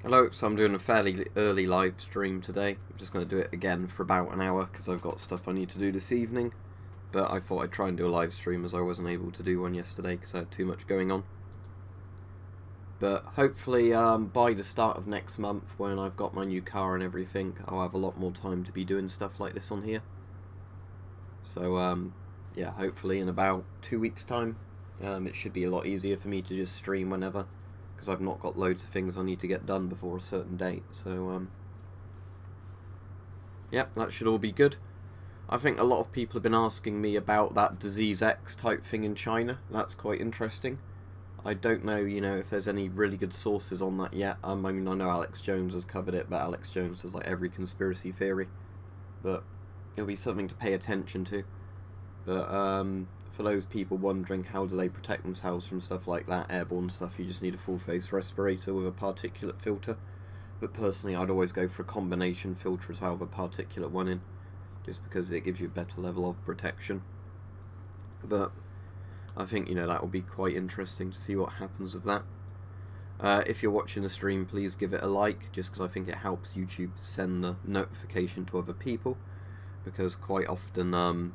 Hello, so I'm doing a fairly early live stream today. I'm just going to do it again for about an hour because I've got stuff I need to do this evening. But I thought I'd try and do a live stream as I wasn't able to do one yesterday because I had too much going on. But hopefully by the start of next month, when I've got my new car and everything, I'll have a lot more time to be doing stuff like this on here. So yeah, hopefully in about 2 weeks time, it should be a lot easier for me to just stream whenever. Because I've not got loads of things I need to get done before a certain date, so yeah, that should all be good. I think a lot of people have been asking me about that Disease X type thing in China. That's quite interesting. I don't know, if there's any really good sources on that yet. I mean, I know Alex Jones has covered it, but Alex Jones has like every conspiracy theory. But it'll be something to pay attention to. But for those people wondering how do they protect themselves from stuff like that, airborne stuff, you just need a full face respirator with a particulate filter. But personally, I'd always go for a combination filter as well with a particulate one in, just because it gives you a better level of protection. But I think, that will be quite interesting to see what happens with that. If you're watching the stream, please give it a like, just because I think it helps YouTube send the notification to other people, because quite often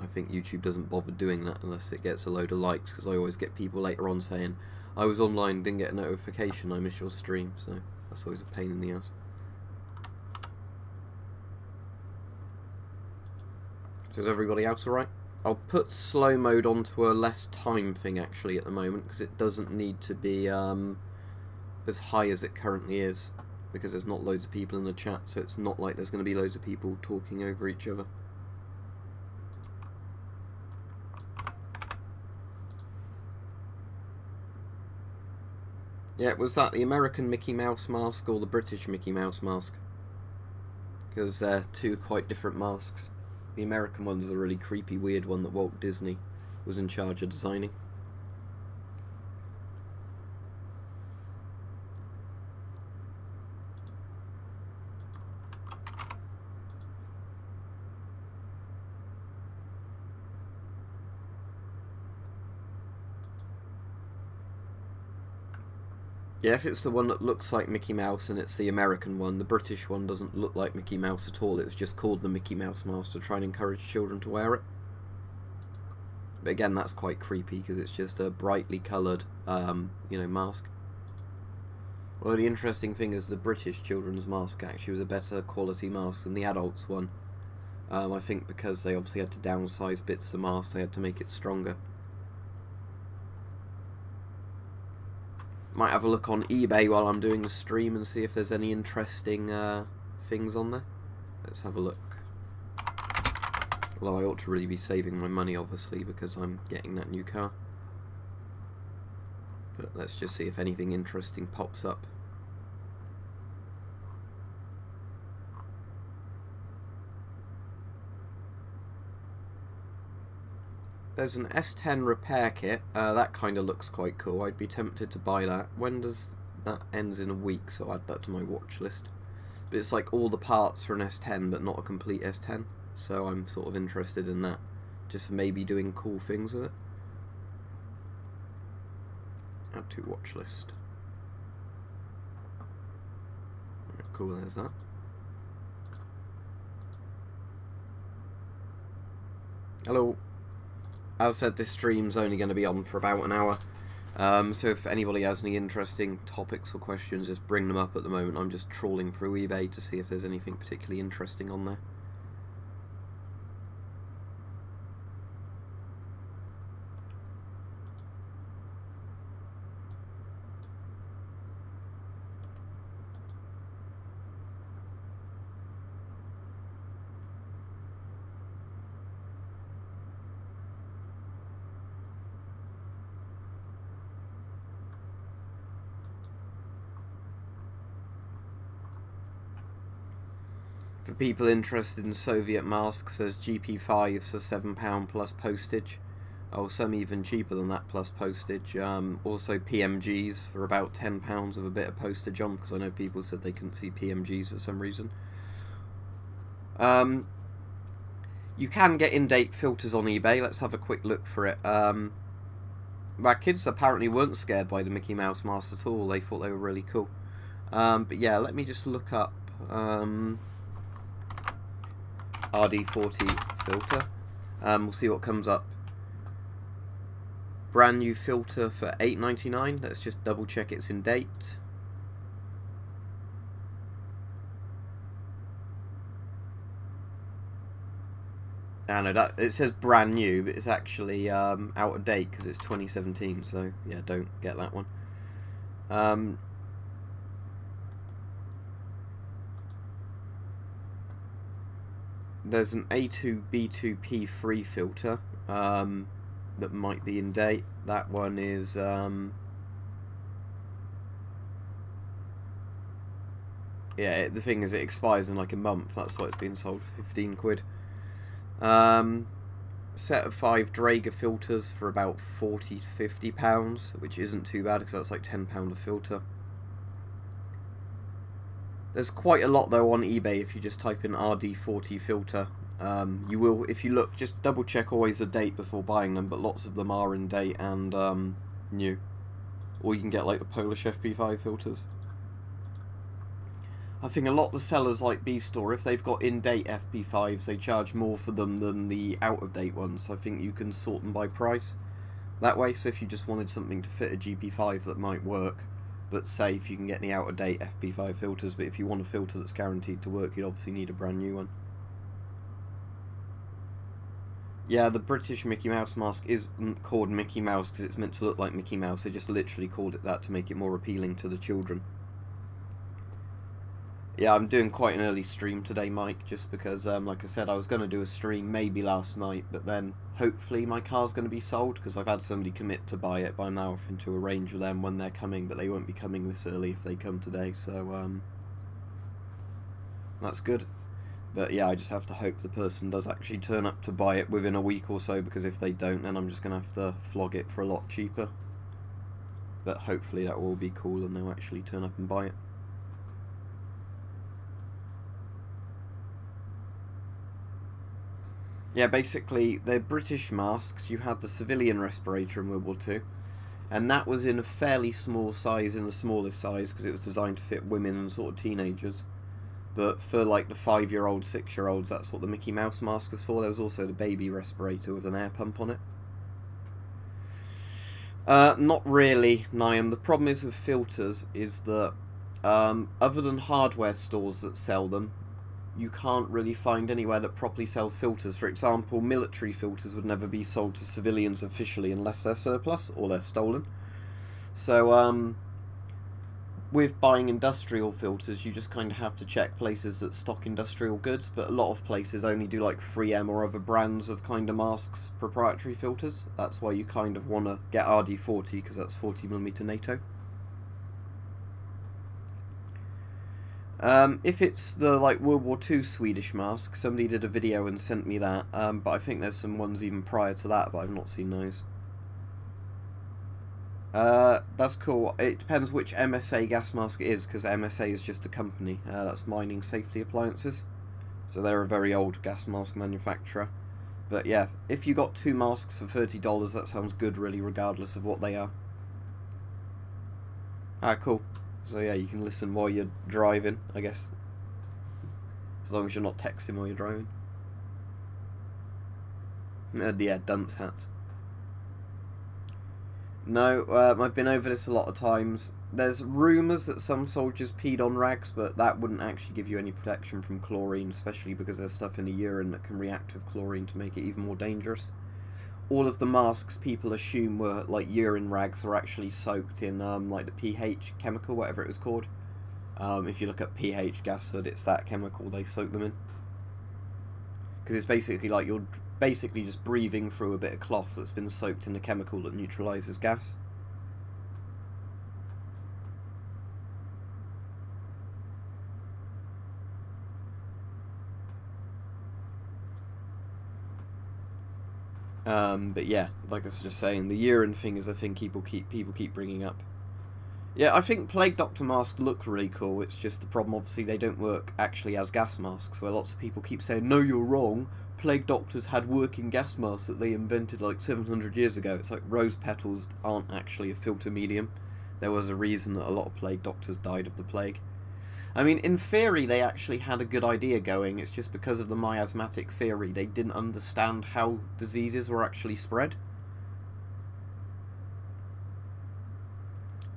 I think YouTube doesn't bother doing that unless it gets a load of likes, because I always get people later on saying, I was online, didn't get a notification, I missed your stream, so that's always a pain in the ass. So is everybody else alright? I'll put slow mode onto a less time thing actually at the moment, because it doesn't need to be as high as it currently is, because there's not loads of people in the chat, so it's not like there's going to be loads of people talking over each other. Yeah, was that the American Mickey Mouse mask or the British Mickey Mouse mask? Because they're two quite different masks. The American one's a really creepy, weird one that Walt Disney was in charge of designing. Yeah, if it's the one that looks like Mickey Mouse and it's the American one, the British one doesn't look like Mickey Mouse at all. It was just called the Mickey Mouse mask to try and encourage children to wear it. But again, that's quite creepy because it's just a brightly coloured, mask. Well, the interesting thing is the British children's mask actually was a better quality mask than the adults one. I think because they obviously had to downsize bits of the mask, they had to make it stronger. Might have a look on eBay while I'm doing the stream and see if there's any interesting things on there. Let's have a look. Although I ought to really be saving my money, obviously, because I'm getting that new car. But let's just see if anything interesting pops up. There's an S10 repair kit, that kind of looks quite cool. I'd be tempted to buy that. When does that ends in a week, so I'll add that to my watch list. But it's like all the parts for an S10 but not a complete S10, so I'm sort of interested in that. Just maybe doing cool things with it. Add to watch list. Right, cool, there's that. Hello. As I said, this stream's only going to be on for about an hour, so if anybody has any interesting topics or questions, just bring them up at the moment. I'm just trawling through eBay to see if there's anything particularly interesting on there. For people interested in Soviet masks, there's GP5s for £7 plus postage. Oh, some even cheaper than that plus postage. Also PMGs for about £10 with a bit of postage on, because I know people said they couldn't see PMGs for some reason. You can get in-date filters on eBay. Let's have a quick look for it. My kids apparently weren't scared by the Mickey Mouse mask at all. They thought they were really cool. But yeah, let me just look up RD40 filter. We'll see what comes up. Brand new filter for $8.99. Let's just double check it's in date. I know that it says brand new, but it's actually out of date because it's 2017. So yeah, don't get that one. There's an A2B2P3 filter that might be in date. That one is yeah, the thing is it expires in like a month. That's why it's being sold for 15 quid. Set of 5 Draeger filters for about £40 to £50, which isn't too bad because that's like £10 a filter. There's quite a lot though on eBay if you just type in RD40 filter. You will, if you look, just double check always the date before buying them, but lots of them are in date and new. Or you can get like the Polish FP5 filters. I think a lot of the sellers like B-Store, if they've got in-date FP5s, they charge more for them than the out-of-date ones. So I think you can sort them by price that way. So if you just wanted something to fit a GP5 that might work, but safe, you can get the out-of-date FP5 filters. But if you want a filter that's guaranteed to work, you'd obviously need a brand new one. Yeah, the British Mickey Mouse mask isn't called Mickey Mouse because it's meant to look like Mickey Mouse. They just literally called it that to make it more appealing to the children. Yeah, I'm doing quite an early stream today, Mike, just because, like I said, I was going to do a stream maybe last night, but then hopefully my car's going to be sold, because I've had somebody commit to buy it, but I'm now having to arrange with them when they're coming, but they won't be coming this early if they come today, so, that's good. But yeah, I just have to hope the person does actually turn up to buy it within a week or so, because if they don't, then I'm just going to have to flog it for a lot cheaper. But hopefully that will be cool and they'll actually turn up and buy it. Yeah, basically, they're British masks. You had the civilian respirator in World War II, and that was in a fairly small size, in the smallest size, because it was designed to fit women and sort of teenagers. But for like the 5-year-olds, 6-year-olds, that's what the Mickey Mouse mask was for. There was also the baby respirator with an air pump on it. Not really, Niam. The problem is with filters is that other than hardware stores that sell them, you can't really find anywhere that properly sells filters. For example, military filters would never be sold to civilians officially unless they're surplus or they're stolen. So, with buying industrial filters, you just kind of have to check places that stock industrial goods, but a lot of places only do like 3M or other brands of kind of masks, proprietary filters. That's why you kind of want to get RD40, because that's 40mm NATO. If it's the like World War II Swedish mask, somebody did a video and sent me that, but I think there's some ones even prior to that, but I've not seen those. That's cool. It depends which MSA gas mask it is, because MSA is just a company. That's Mining Safety Appliances. So they're a very old gas mask manufacturer. But yeah, if you got 2 masks for $30, that sounds good really, regardless of what they are. Ah, cool. So yeah, you can listen while you're driving, I guess. As long as you're not texting while you're driving. Yeah, dunce hats. No, I've been over this a lot of times. There's rumours that some soldiers peed on rags, but that wouldn't actually give you any protection from chlorine, especially because there's stuff in the urine that can react with chlorine to make it even more dangerous. All of the masks people assume were like urine rags are actually soaked in like the pH chemical, whatever it was called. If you look at pH gas hood, it's that chemical they soak them in. Because it's basically like you're basically just breathing through a bit of cloth that's been soaked in a chemical that neutralises gas. But yeah, like I was just saying, the urine thing is a thing people keep bringing up. Yeah, I think Plague Doctor masks look really cool. It's just the problem, obviously, they don't work actually as gas masks, where lots of people keep saying, no, you're wrong. Plague Doctors had working gas masks that they invented like 700 years ago. It's like rose petals aren't actually a filter medium. there was a reason that a lot of plague doctors died of the plague. I mean, in theory, they actually had a good idea going. It's just because of the miasmatic theory, they didn't understand how diseases were actually spread.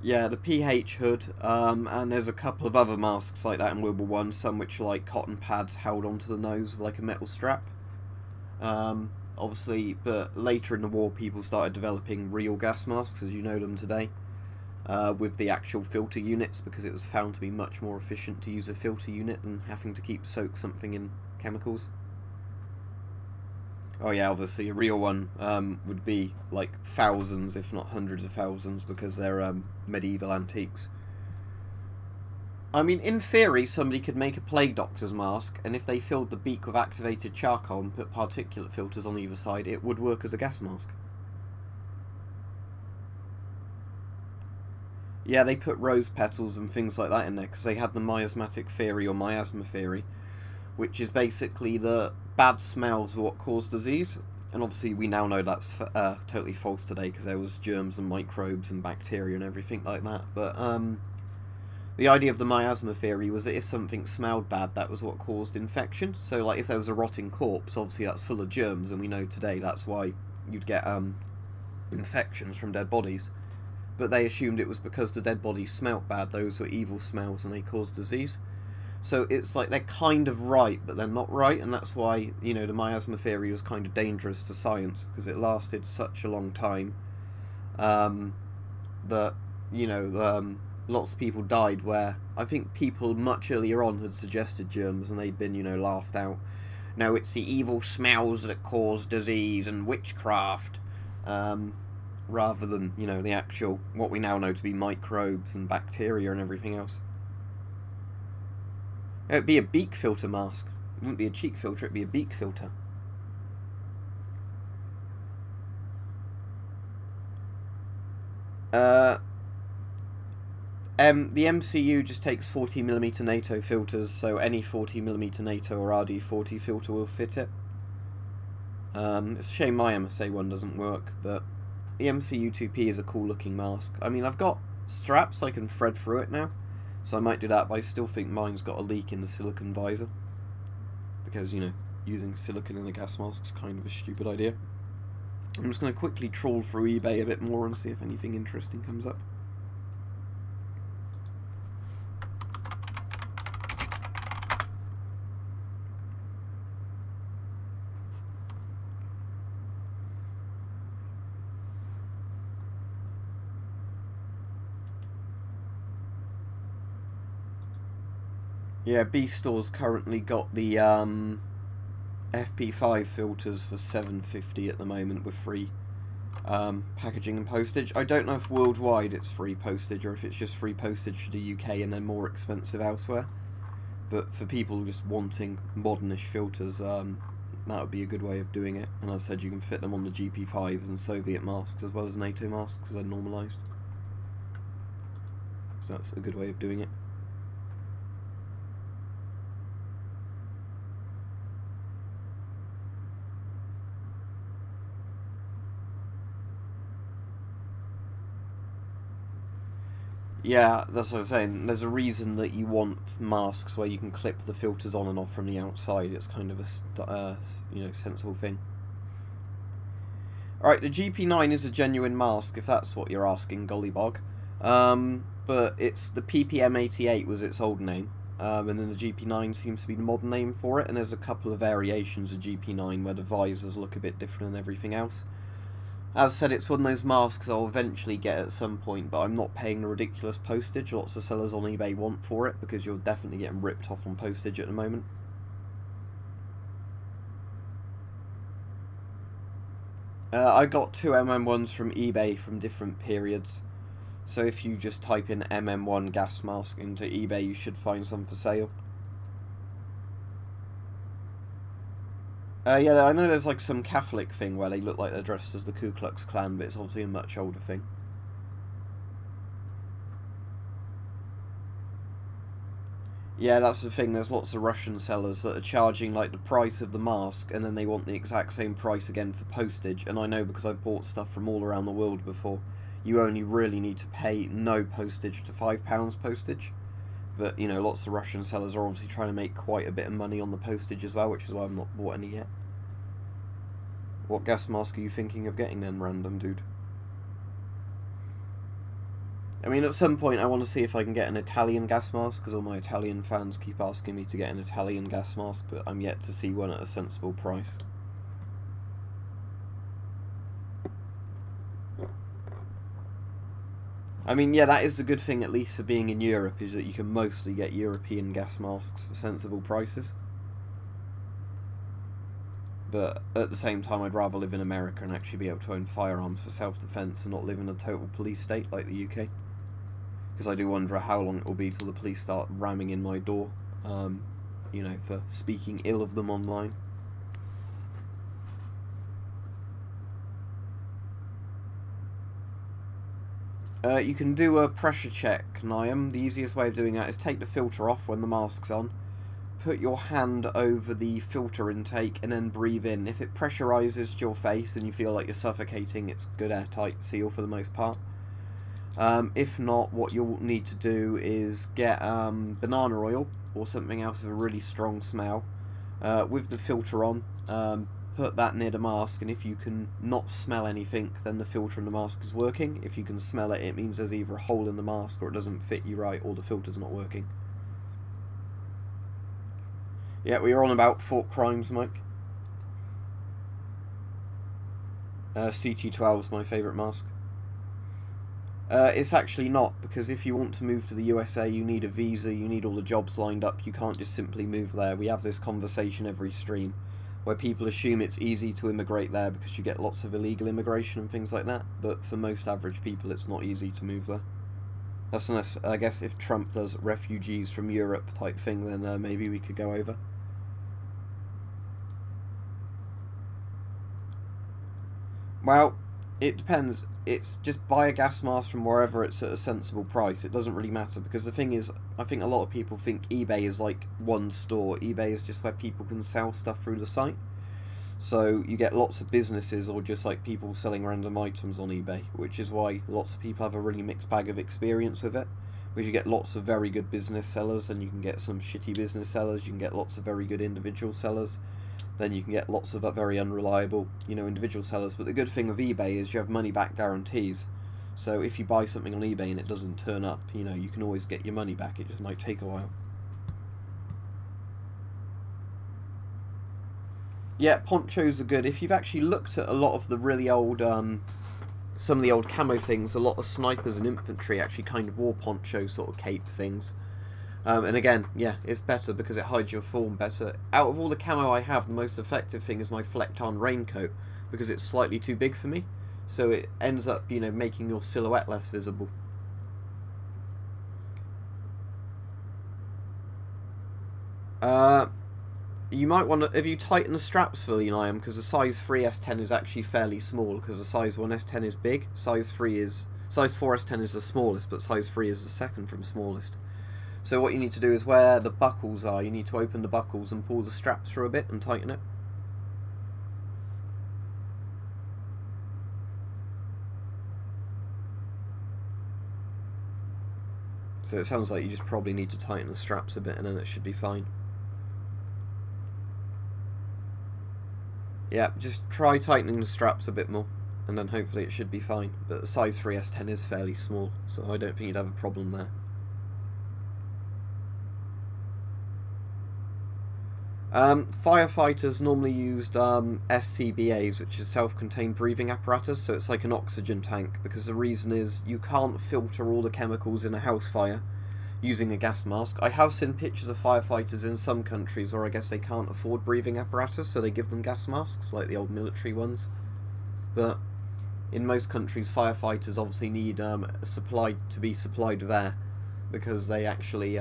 Yeah, the PH hood, and there's a couple of other masks like that in World War One. Some which are like cotton pads held onto the nose with like a metal strap. Obviously, but later in the war, people started developing real gas masks, as you know them today, with the actual filter units, because it was found to be much more efficient to use a filter unit than having to soak something in chemicals. Oh yeah, obviously a real one would be like thousands, if not hundreds of thousands, because they're medieval antiques. I mean, in theory, somebody could make a plague doctor's mask, and if they filled the beak with activated charcoal and put particulate filters on either side, it would work as a gas mask. Yeah, they put rose petals and things like that in there, because they had the miasmatic theory, or miasma theory, which is basically the bad smells are what cause disease, and obviously we now know that's totally false today, because there was germs and microbes and bacteria and everything like that. But the idea of the miasma theory was that if something smelled bad, that was what caused infection. So like if there was a rotting corpse, obviously that's full of germs, and we know today that's why you'd get infections from dead bodies. But they assumed it was because the dead bodies smelt bad, those were evil smells, and they caused disease. So it's like they're kind of right, but they're not right, and that's why, you know, the miasma theory was kind of dangerous to science, because it lasted such a long time that, you know, lots of people died where I think people much earlier on had suggested germs, and they'd been, you know, laughed out. No, it's the evil smells that cause disease and witchcraft, rather than, you know, the actual, what we now know to be microbes and bacteria and everything else. It'd be a beak filter mask. It wouldn't be a cheek filter, it'd be a beak filter. The MCU just takes 40mm NATO filters, so any 40mm NATO or RD40 filter will fit it. It's a shame my MSA one doesn't work, but the MCU 2P is a cool looking mask. I mean, I've got straps I can thread through it now, so I might do that, but I still think mine's got a leak in the silicone visor, because, you know, using silicone in a gas mask is kind of a stupid idea. I'm just going to quickly trawl through eBay a bit more and see if anything interesting comes up. Yeah, B-Store's currently got the FP5 filters for $7.50 at the moment with free packaging and postage. I don't know if worldwide it's free postage or if it's just free postage to the UK and then more expensive elsewhere. But for people just wanting modernish filters, that would be a good way of doing it. And as I said, you can fit them on the GP5s and Soviet masks as well as NATO masks, as they're normalised. So that's a good way of doing it. Yeah, that's what I'm saying. There's a reason that you want masks where you can clip the filters on and off from the outside. It's kind of a you know, sensible thing. Alright, the GP9 is a genuine mask, if that's what you're asking, Gollybog. But it's the PPM88 was its old name, and then the GP9 seems to be the modern name for it, and there's a couple of variations of GP9 where the visors look a bit different and everything else. As I said, it's one of those masks I'll eventually get at some point, but I'm not paying the ridiculous postage lots of sellers on eBay want for it, because you're definitely getting ripped off on postage at the moment. I got two MM1s from eBay from different periods, so if you just type in MM1 gas mask into eBay, you should find some for sale. Yeah, I know there's like some Catholic thing where they look like they're dressed as the Ku Klux Klan, but it's obviously a much older thing. Yeah, that's the thing, there's lots of Russian sellers that are charging like the price of the mask, and then they want the exact same price again for postage, and I know because I've bought stuff from all around the world before. you only really need to pay no postage to £5 postage. But, you know, lots of Russian sellers are obviously trying to make quite a bit of money on the postage as well, which is why I've not bought any yet. What gas mask are you thinking of getting then, random dude? I mean, at some point I want to see if I can get an Italian gas mask, because all my Italian fans keep asking me to get an Italian gas mask, but I'm yet to see one at a sensible price. I mean, yeah, that is the good thing, at least for being in Europe, is that you can mostly get European gas masks for sensible prices. But at the same time, I'd rather live in America and actually be able to own firearms for self-defense and not live in a total police state like the UK. Because I do wonder how long it will be till the police start ramming in my door, you know, for speaking ill of them online. You can do a pressure check, Niam. The easiest way of doing that is take the filter off when the mask's on, put your hand over the filter intake and then breathe in. If it pressurizes your face and you feel like you're suffocating, it's good airtight seal for the most part. If not, what you'll need to do is get banana oil or something else with a really strong smell with the filter on. Put that near the mask, and if you can not smell anything, then the filter in the mask is working. If you can smell it, it means there's either a hole in the mask or it doesn't fit you right, or the filter's not working. Yeah, we were on about Fort Crimes, Mike. CT12 is my favourite mask. It's actually not, because if you want to move to the USA, you need a visa, you need all the jobs lined up, you can't just simply move there. We have this conversation every stream, where people assume it's easy to immigrate there because you get lots of illegal immigration and things like that, but for most average people it's not easy to move there. That's unless, I guess, if Trump does refugees from Europe type thing, then maybe we could go over. Well, it depends. It's just buy a gas mask from wherever it's at a sensible price. It doesn't really matter, because the thing is, I think a lot of people think eBay is like one store. eBay is just where people can sell stuff through the site. So you get lots of businesses or just like people selling random items on eBay, which is why lots of people have a really mixed bag of experience with it. Because you get lots of very good business sellers, and you can get some shitty business sellers, you can get lots of very good individual sellers. Then you can get lots of very unreliable, you know, individual sellers. But the good thing with eBay is you have money back guarantees. So if you buy something on eBay and it doesn't turn up, you know, you can always get your money back. It just might take a while. Yeah, ponchos are good. If you've actually looked at a lot of the really old, some of the old camo things, a lot of snipers and infantry actually kind of wore poncho sort of cape things. And again, yeah, it's better because it hides your form better. Out of all the camo I have, the most effective thing is my Flecton raincoat, because it's slightly too big for me. So it ends up, you know, making your silhouette less visible. You might want to, if you tighten the straps fully, Niam, because the size 3 S10 is actually fairly small, because the size 1 S10 is big, size 4 S10 is the smallest, but size 3 is the second from smallest. So what you need to do is where the buckles are, you need to open the buckles and pull the straps through a bit and tighten it. So it sounds like you just probably need to tighten the straps a bit and then it should be fine. Yeah, just try tightening the straps a bit more and then hopefully it should be fine. But the size 3 S10 is fairly small, so I don't think you'd have a problem there. Firefighters normally used SCBAs, which is self-contained breathing apparatus, so it's like an oxygen tank, because the reason is you can't filter all the chemicals in a house fire using a gas mask. I have seen pictures of firefighters in some countries where I guess they can't afford breathing apparatus, so they give them gas masks, like the old military ones. But in most countries, firefighters obviously need to be supplied with air, because they actually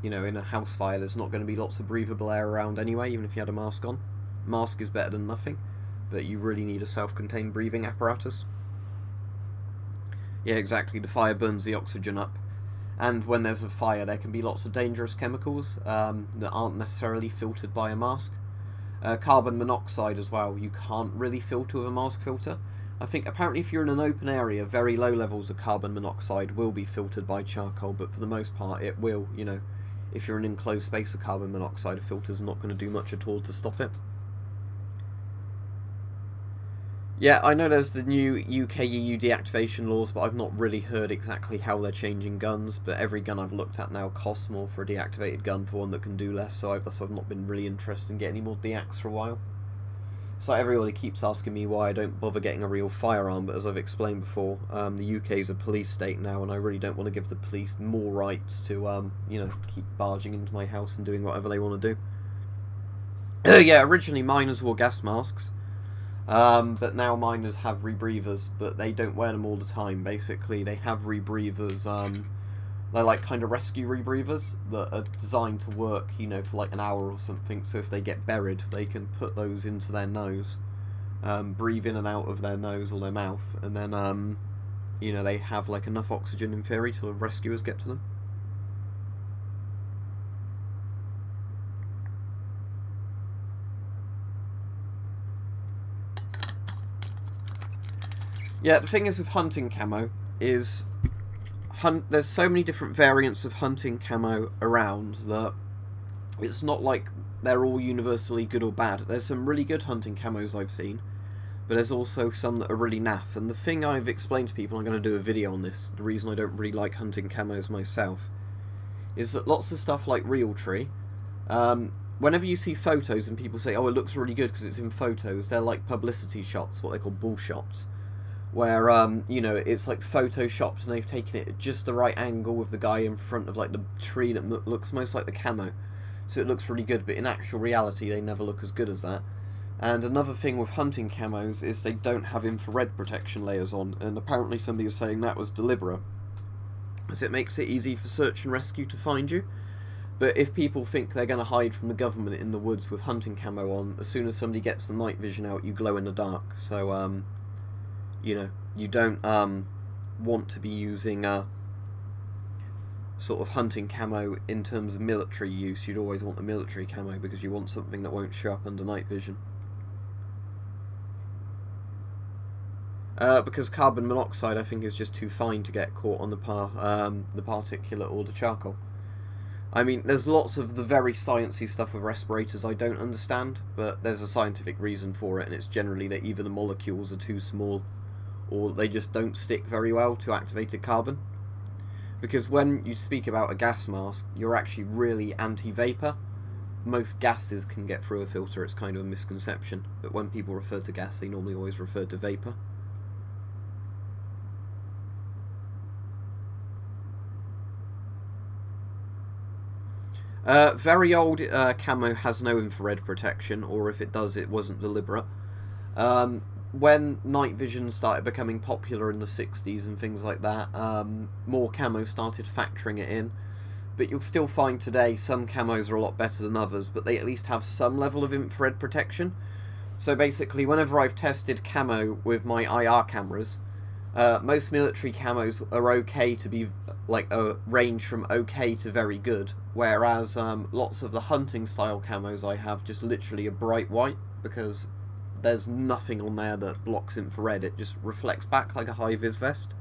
you know, in a house fire there's not going to be lots of breathable air around anyway, even if you had a mask on. Mask is better than nothing, but you really need a self-contained breathing apparatus. Yeah, exactly, the fire burns the oxygen up, and when there's a fire there can be lots of dangerous chemicals that aren't necessarily filtered by a mask. Carbon monoxide as well, you can't really filter with a mask filter, I think apparently if you're in an open area, very low levels of carbon monoxide will be filtered by charcoal, but for the most part it will, you know, if you're in an enclosed space of carbon monoxide, a filter's not going to do much at all to stop it. Yeah, I know there's the new UK EU deactivation laws, but I've not really heard exactly how they're changing guns, but every gun I've looked at now costs more for a deactivated gun for one that can do less, so that's why I've not been really interested in getting any more deacs for a while. It's like everybody keeps asking me why I don't bother getting a real firearm, but as I've explained before, the UK is a police state now, and I really don't want to give the police more rights to, you know, keep barging into my house and doing whatever they want to do. Yeah, originally miners wore gas masks. But now miners have rebreathers, but they don't wear them all the time. Basically, they have rebreathers, they're like kind of rescue rebreathers that are designed to work, you know, for like an hour or something, so if they get buried, they can put those into their nose, breathe in and out of their nose or their mouth, and then, you know, they have like enough oxygen in theory till the rescuers get to them. Yeah, the thing is with hunting camo is there's so many different variants of hunting camo around that it's not like they're all universally good or bad. There's some really good hunting camos I've seen, but there's also some that are really naff. And the thing I've explained to people, I'm going to do a video on this, the reason I don't really like hunting camos myself, is that lots of stuff like Realtree, whenever you see photos and people say, oh, it looks really good because it's in photos, they're like publicity shots, what they call bull shots. Where, you know, it's like photoshopped and they've taken it at just the right angle with the guy in front of like the tree that looks most like the camo. So it looks really good, but in actual reality they never look as good as that. And another thing with hunting camos is they don't have infrared protection layers on, and apparently somebody was saying that was deliberate, as it makes it easy for search and rescue to find you. But if people think they're going to hide from the government in the woods with hunting camo on, as soon as somebody gets the night vision out, you glow in the dark. So, you know, you don't want to be using sort of hunting camo in terms of military use. You'd always want a military camo because you want something that won't show up under night vision. Because carbon monoxide, I think, is just too fine to get caught on the particulate or the charcoal. I mean, there's lots of the very sciencey stuff with respirators I don't understand, but there's a scientific reason for it, and it's generally that either the molecules are too small or they just don't stick very well to activated carbon. Because when you speak about a gas mask, you're actually really anti-vapor. Most gases can get through a filter, it's kind of a misconception, but when people refer to gas, they normally always refer to vapor. Very old camo has no infrared protection, or if it does, it wasn't deliberate. When night vision started becoming popular in the 60s and things like that, more camos started factoring it in. But you'll still find today some camos are a lot better than others, but they at least have some level of infrared protection. So basically, whenever I've tested camo with my IR cameras, most military camos are okay to be, like, a range from okay to very good, whereas lots of the hunting style camos I have just literally a bright white, because there's nothing on there that blocks infrared, it just reflects back like a high-vis vest.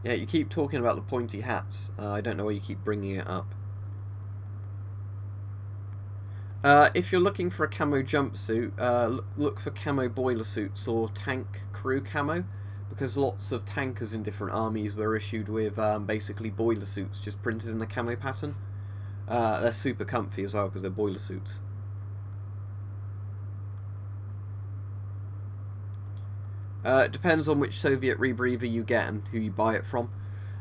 Yeah, you keep talking about the pointy hats, I don't know why you keep bringing it up. If you're looking for a camo jumpsuit, look for camo boiler suits or tank crew camo, because lots of tankers in different armies were issued with basically boiler suits just printed in a camo pattern. They're super comfy as well because they're boiler suits. It depends on which Soviet rebreather you get and who you buy it from.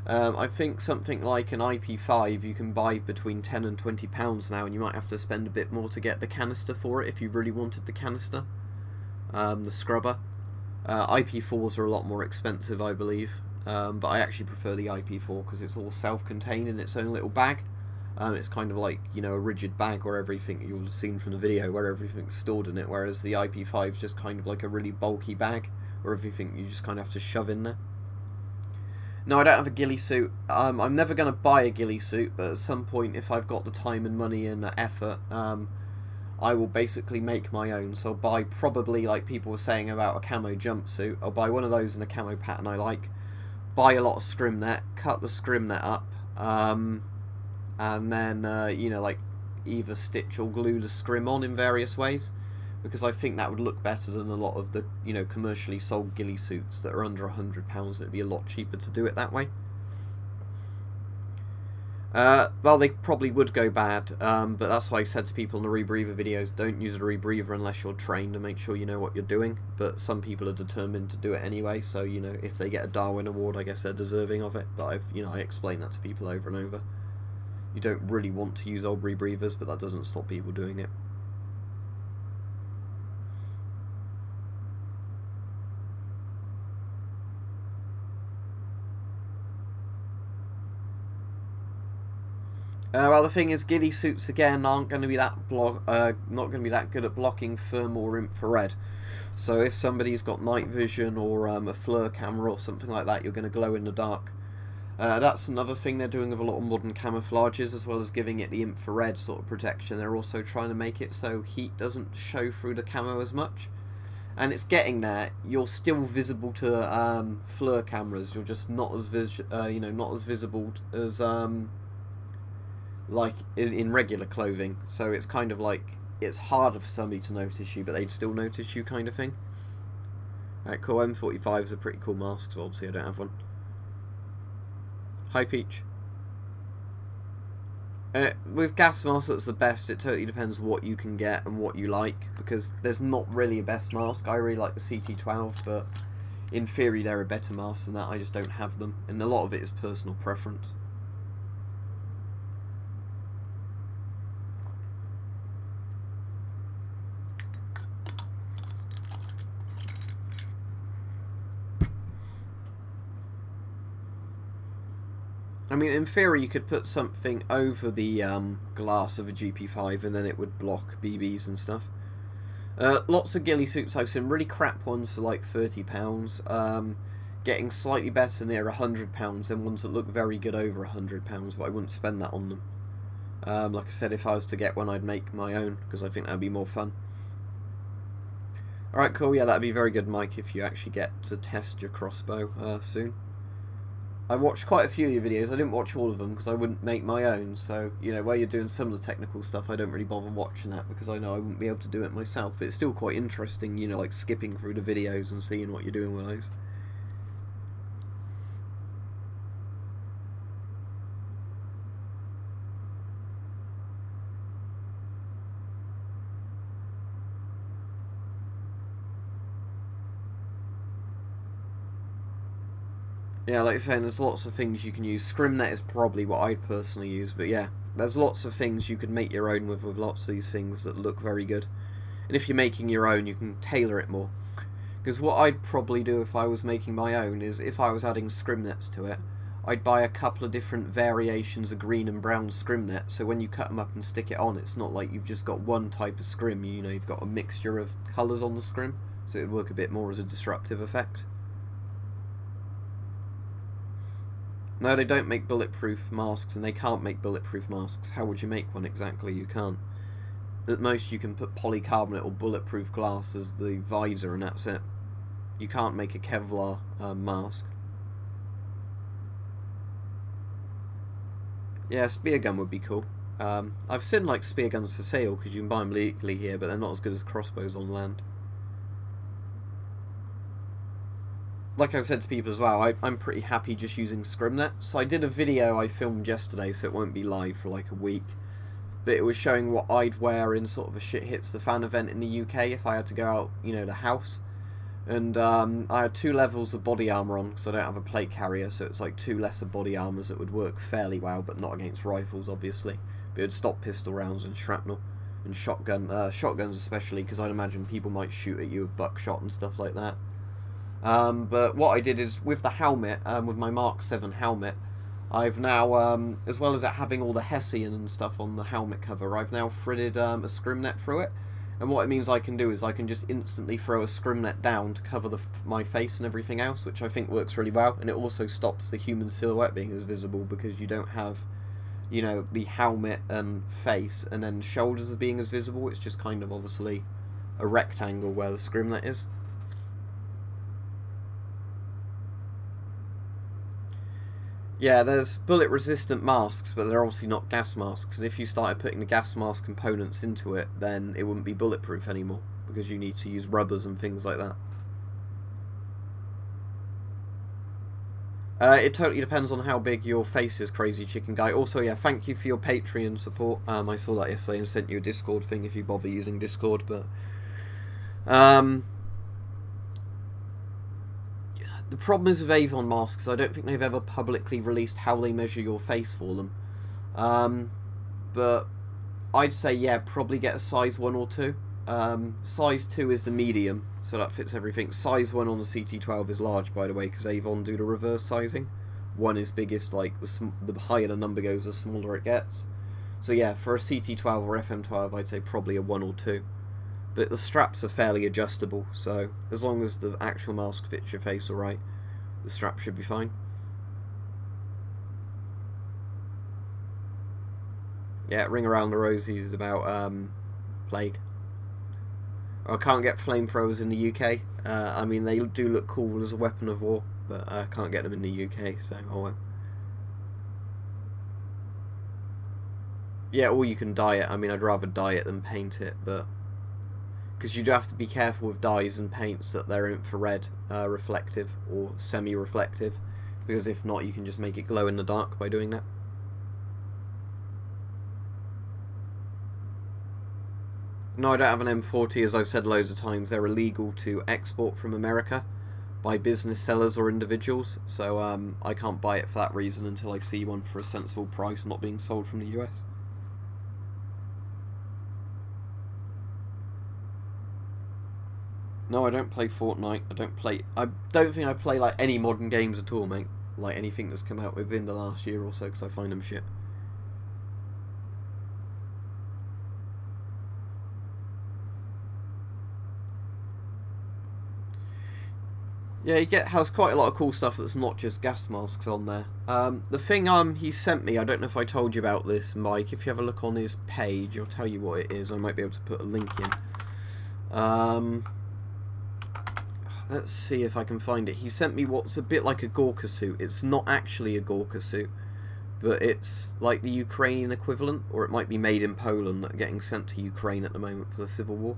I think something like an IP5 you can buy between £10 and £20 now, and you might have to spend a bit more to get the canister for it if you really wanted the canister, the scrubber. IP4s are a lot more expensive, I believe, but I actually prefer the IP4 because it's all self-contained in its own little bag. It's kind of like, you know, a rigid bag where everything, you'll have seen from the video, where everything's stored in it, whereas the IP5 is just kind of like a really bulky bag where everything you just kind of have to shove in there. No, I don't have a ghillie suit. I'm never going to buy a ghillie suit, but at some point, if I've got the time and money and effort, I will basically make my own. So I'll buy, probably, like people were saying about a camo jumpsuit, I'll buy one of those in a camo pattern I like, buy a lot of scrim net, cut the scrim net up, and then, you know, like, either stitch or glue the scrim on in various ways, because I think that would look better than a lot of the, you know, commercially sold ghillie suits that are under £100. It'd be a lot cheaper to do it that way. Well, they probably would go bad, but that's why I said to people in the rebreather videos, don't use a rebreather unless you're trained, and make sure you know what you're doing. But some people are determined to do it anyway, so, you know, if they get a Darwin Award, I guess they're deserving of it. But I explain that to people over and over. You don't really want to use old rebreathers, but that doesn't stop people doing it. Well, the thing is, ghillie suits again aren't going to be that not going to be that good at blocking thermal or infrared. So if somebody's got night vision or a FLIR camera or something like that, you're going to glow in the dark. That's another thing they're doing with a lot of modern camouflages, as well as giving it the infrared sort of protection. They're also trying to make it so heat doesn't show through the camo as much. And it's getting there. You're still visible to FLIR cameras. You're just not as not as visible as like in regular clothing. So it's kind of like, it's harder for somebody to notice you, but they'd still notice you, kind of thing. Alright, cool. M45 is a pretty cool mask, so obviously I don't have one. Hi, Peach. With gas masks, that's the best. It totally depends what you can get and what you like, because there's not really a best mask. I really like the CT12, but in theory there are better masks than that. I just don't have them, and a lot of it is personal preference. I mean, in theory, you could put something over the glass of a GP5 and then it would block BBs and stuff. Lots of ghillie suits I've seen, really crap ones for like £30, getting slightly better near £100, then ones that look very good over £100, but I wouldn't spend that on them. Like I said, if I was to get one, I'd make my own, because I think that'd be more fun. Alright, cool, yeah, that'd be very good, Mike, if you actually get to test your crossbow soon. I watched quite a few of your videos. I didn't watch all of them because I wouldn't make my own, so, you know, where you're doing some of the technical stuff, I don't really bother watching that because I know I wouldn't be able to do it myself, but it's still quite interesting, you know, like skipping through the videos and seeing what you're doing with those. Yeah, like I was saying, there's lots of things you can use. Scrimnet is probably what I'd personally use, but yeah, there's lots of things you could make your own with lots of these things that look very good. And if you're making your own, you can tailor it more. Because what I'd probably do if I was making my own is, if I was adding scrimnets to it, I'd buy a couple of different variations of green and brown scrimnet, so when you cut them up and stick it on, it's not like you've just got one type of scrim, you know, you've got a mixture of colours on the scrim, so it would work a bit more as a disruptive effect. No, they don't make bulletproof masks, and they can't make bulletproof masks. How would you make one exactly? You can't. At most, you can put polycarbonate or bulletproof glass as the visor, and that's it. You can't make a Kevlar mask. Yeah, a spear gun would be cool. I've seen like spear guns for sale because you can buy them legally here, but they're not as good as crossbows on land. Like I've said to people as well, I'm pretty happy just using scrimnet. So I did a video I filmed yesterday, so it won't be live for like a week. But it was showing what I'd wear in sort of a shit hits the fan event in the UK if I had to go out, you know, the house. And I had 2 levels of body armour on because I don't have a plate carrier, so it's like 2 lesser body armours that would work fairly well, but not against rifles, obviously. But it would stop pistol rounds and shrapnel and shotguns especially, because I'd imagine people might shoot at you with buckshot and stuff like that. But what I did is, with the helmet, with my Mark 7 helmet, I've now, as well as it having all the Hessian and stuff on the helmet cover, I've now threaded a scrimnet through it, And what it means I can do is I can just instantly throw a scrimnet down to cover my face and everything else, which I think works really well. And it also stops the human silhouette being as visible, because you don't have, you know, the helmet and face and then shoulders being as visible. It's just kind of obviously a rectangle where the scrimnet is. Yeah, there's bullet resistant masks, but they're obviously not gas masks, and if you started putting the gas mask components into it, then it wouldn't be bulletproof anymore, because you need to use rubbers and things like that. It totally depends on how big your face is, Crazy Chicken Guy. Also, yeah, thank you for your Patreon support. I saw that yesterday and sent you a Discord thing if you bother using Discord, but the problem is with Avon masks, I don't think they've ever publicly released how they measure your face for them. But I'd say, yeah, probably get a size 1 or 2. Size 2 is the medium, so that fits everything. Size 1 on the CT12 is large, by the way, because Avon do the reverse sizing. 1 is biggest, like, the higher the number goes, the smaller it gets. So yeah, for a CT12 or FM12, I'd say probably a 1 or 2. But the straps are fairly adjustable, so as long as the actual mask fits your face alright, the strap should be fine. Yeah, Ring Around the Rosies is about plague. I can't get flamethrowers in the UK. I mean, they do look cool as a weapon of war, but I can't get them in the UK, so oh well. Yeah, or you can dye it. I mean, I'd rather dye it than paint it, but because you do have to be careful with dyes and paints that they're infrared reflective or semi-reflective, because if not, you can just make it glow in the dark by doing that. No, I don't have an M40, as I've said loads of times. They're illegal to export from America by business sellers or individuals, so I can't buy it for that reason until I see one for a sensible price not being sold from the US. No, I don't play Fortnite. I don't think I play like any modern games at all, mate. Like anything that's come out within the last year or so, because I find them shit. Yeah, has quite a lot of cool stuff that's not just gas masks on there. The thing he sent me, I don't know if I told you about this, Mike. If you have a look on his page, I'll tell you what it is. I might be able to put a link in. Let's see if I can find it. He sent me what's a bit like a Gorka suit. It's not actually a Gorka suit, but it's like the Ukrainian equivalent, or it might be made in Poland, that are getting sent to Ukraine at the moment for the civil war.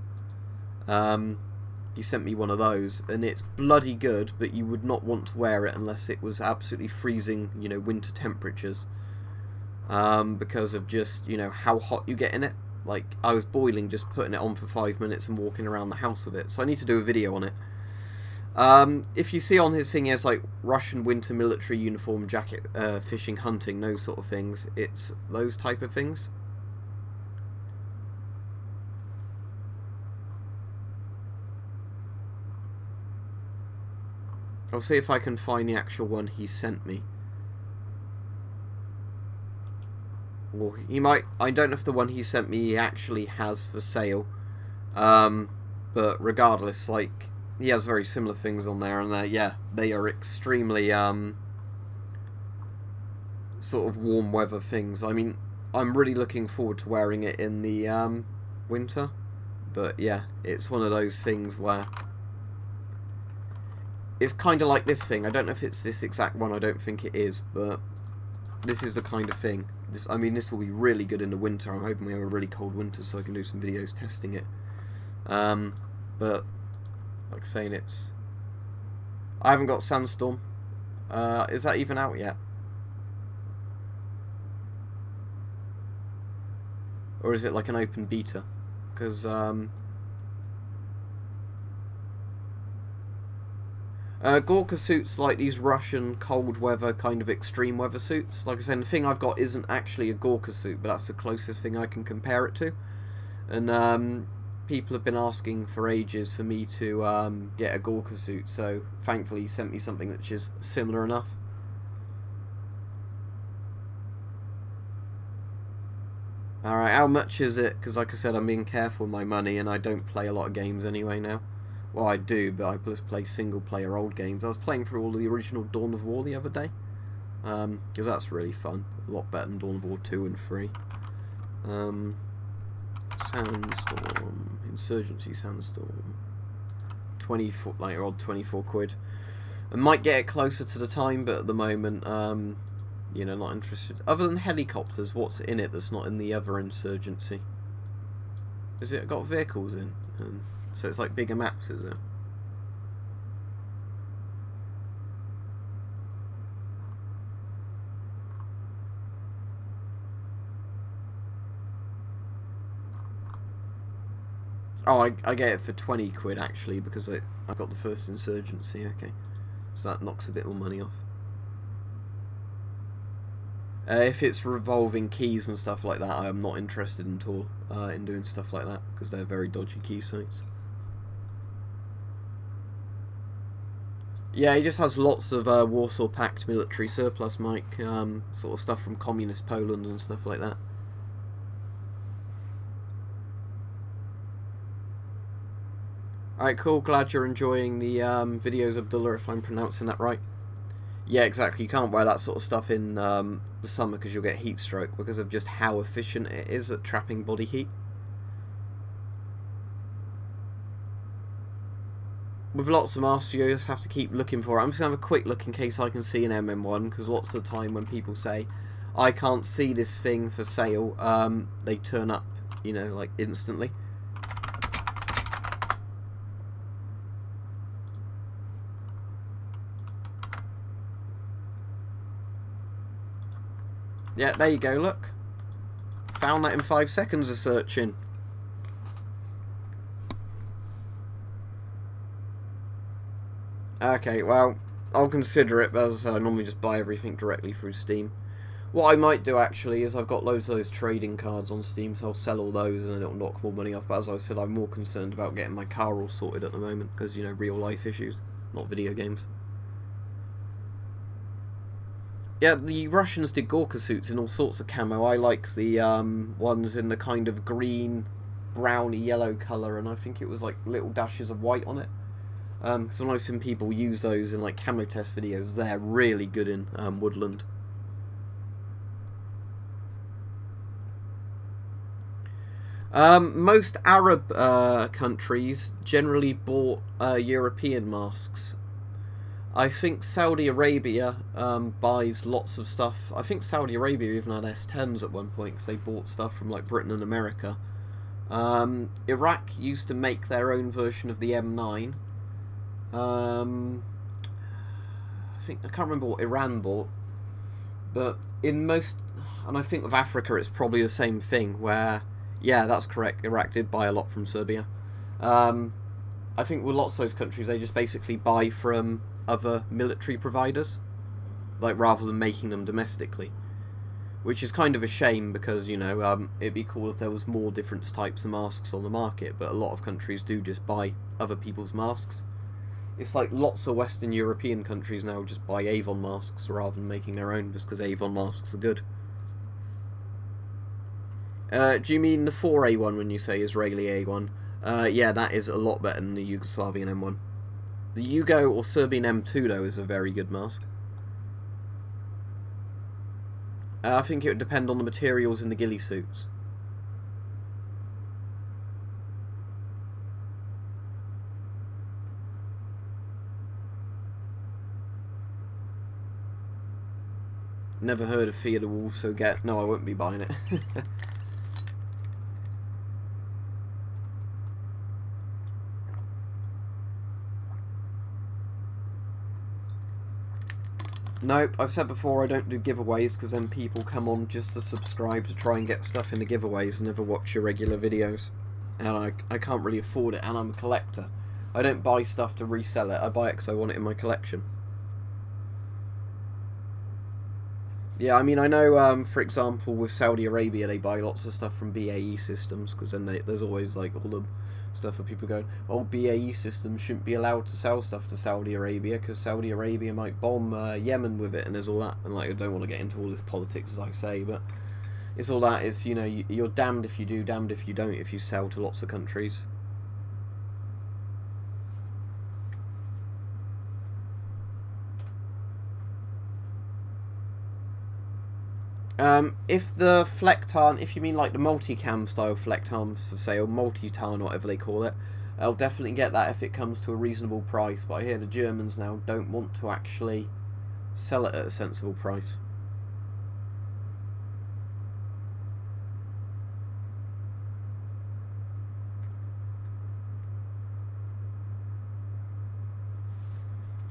He sent me one of those, and it's bloody good, but you would not want to wear it unless it was absolutely freezing, you know, winter temperatures. Because of just, you know, how hot you get in it. Like, I was boiling just putting it on for 5 minutes and walking around the house with it, so I need to do a video on it. If you see on his thing, he has like Russian winter military uniform, jacket, fishing, hunting, those sort of things. It's those type of things. I'll see if I can find the actual one he sent me. Or he might, I don't know if the one he sent me he actually has for sale. But regardless, like, he has very similar things on there, and yeah, they are extremely sort of warm weather things. I mean, I'm really looking forward to wearing it in the winter, but yeah, it's one of those things where it's kind of like this thing. I don't know if it's this exact one, I don't think it is, but this is the kind of thing. I mean, this will be really good in the winter. I'm hoping we have a really cold winter so I can do some videos testing it. But like saying, it's, I haven't got Sandstorm. Is that even out yet? Or is it like an open beta? Because Gorka suits like these Russian cold weather kind of extreme weather suits. Like I said, the thing I've got isn't actually a Gorka suit, but that's the closest thing I can compare it to. And people have been asking for ages for me to get a Gorka suit, so thankfully he sent me something which is similar enough. Alright, how much is it? Because like I said, I'm being careful with my money and I don't play a lot of games anyway now. Well, I do, but I just play single-player old games. I was playing through all the original Dawn of War the other day. Because that's really fun. A lot better than Dawn of War 2 and 3. Sandstorm. Insurgency Sandstorm. 24, like odd 24 quid. I might get it closer to the time, but at the moment, you know, not interested. Other than helicopters, what's in it that's not in the other Insurgency? Is it got vehicles in? So it's like bigger maps, is it? Oh, I get it for 20 quid actually, because I got the first Insurgency, okay. So that knocks a bit more money off. If it's revolving keys and stuff like that, I am not interested at all in doing stuff like that, because they're very dodgy key sites. Yeah, he just has lots of Warsaw Pact military surplus, Mike, sort of stuff from communist Poland and stuff like that. Alright, cool, glad you're enjoying the videos, Abdullah, if I'm pronouncing that right. Yeah, exactly, you can't wear that sort of stuff in the summer because you'll get heat stroke, because of just how efficient it is at trapping body heat. With lots of masks, you just have to keep looking for it. I'm just going to have a quick look in case I can see an MM1, because lots of the time when people say, I can't see this thing for sale, they turn up, you know, like instantly. Yeah, there you go, look. Found that in 5 seconds of searching. Okay, well, I'll consider it, but as I said, I normally just buy everything directly through Steam. What I might do, actually, is I've got loads of those trading cards on Steam, so I'll sell all those and then it'll knock more money off. But as I said, I'm more concerned about getting my car all sorted at the moment, because, you know, real-life issues, not video games. Yeah, the Russians did Gorka suits in all sorts of camo. I like the ones in the kind of green, browny, yellow colour, and I think it was like little dashes of white on it. So when I've seen people use those in like camo test videos, they're really good in woodland. Most Arab countries generally bought European masks. I think Saudi Arabia buys lots of stuff. I think Saudi Arabia even had S10s at one point because they bought stuff from like Britain and America. Iraq used to make their own version of the M9. I can't remember what Iran bought, but in most, and I think with Africa it's probably the same thing where, yeah, that's correct, Iraq did buy a lot from Serbia. I think with lots of those countries they just basically buy from other military providers, like rather than making them domestically, which is kind of a shame because, you know, it'd be cool if there was more different types of masks on the market, but a lot of countries do just buy other people's masks. It's like lots of Western European countries now just buy Avon masks rather than making their own, just because Avon masks are good. Do you mean the 4A1 when you say Israeli A1? Yeah, that is a lot better than the Yugoslavian M1. The Yugo or Serbian M2 though is a very good mask. I think it would depend on the materials in the ghillie suits. Never heard of Fear the Wolf, so get... No, I won't be buying it. Nope, I've said before I don't do giveaways because then people come on just to subscribe to try and get stuff in the giveaways and never watch your regular videos. And I can't really afford it, and I'm a collector. I don't buy stuff to resell it, I buy it because I want it in my collection. Yeah, I mean, I know, for example, with Saudi Arabia, they buy lots of stuff from BAE Systems, because then there's always, like, all the stuff of people going, oh, BAE Systems shouldn't be allowed to sell stuff to Saudi Arabia, because Saudi Arabia might bomb Yemen with it, and there's all that, and, like, I don't want to get into all this politics, as I say, but It's all that. It's, you know, you're damned if you do, damned if you don't, if you sell to lots of countries. If the Flecktarn, if you mean like the multi-cam style Flecktarns for sale, multi-tarn, whatever they call it, I'll definitely get that if it comes to a reasonable price. But I hear the Germans now don't want to actually sell it at a sensible price.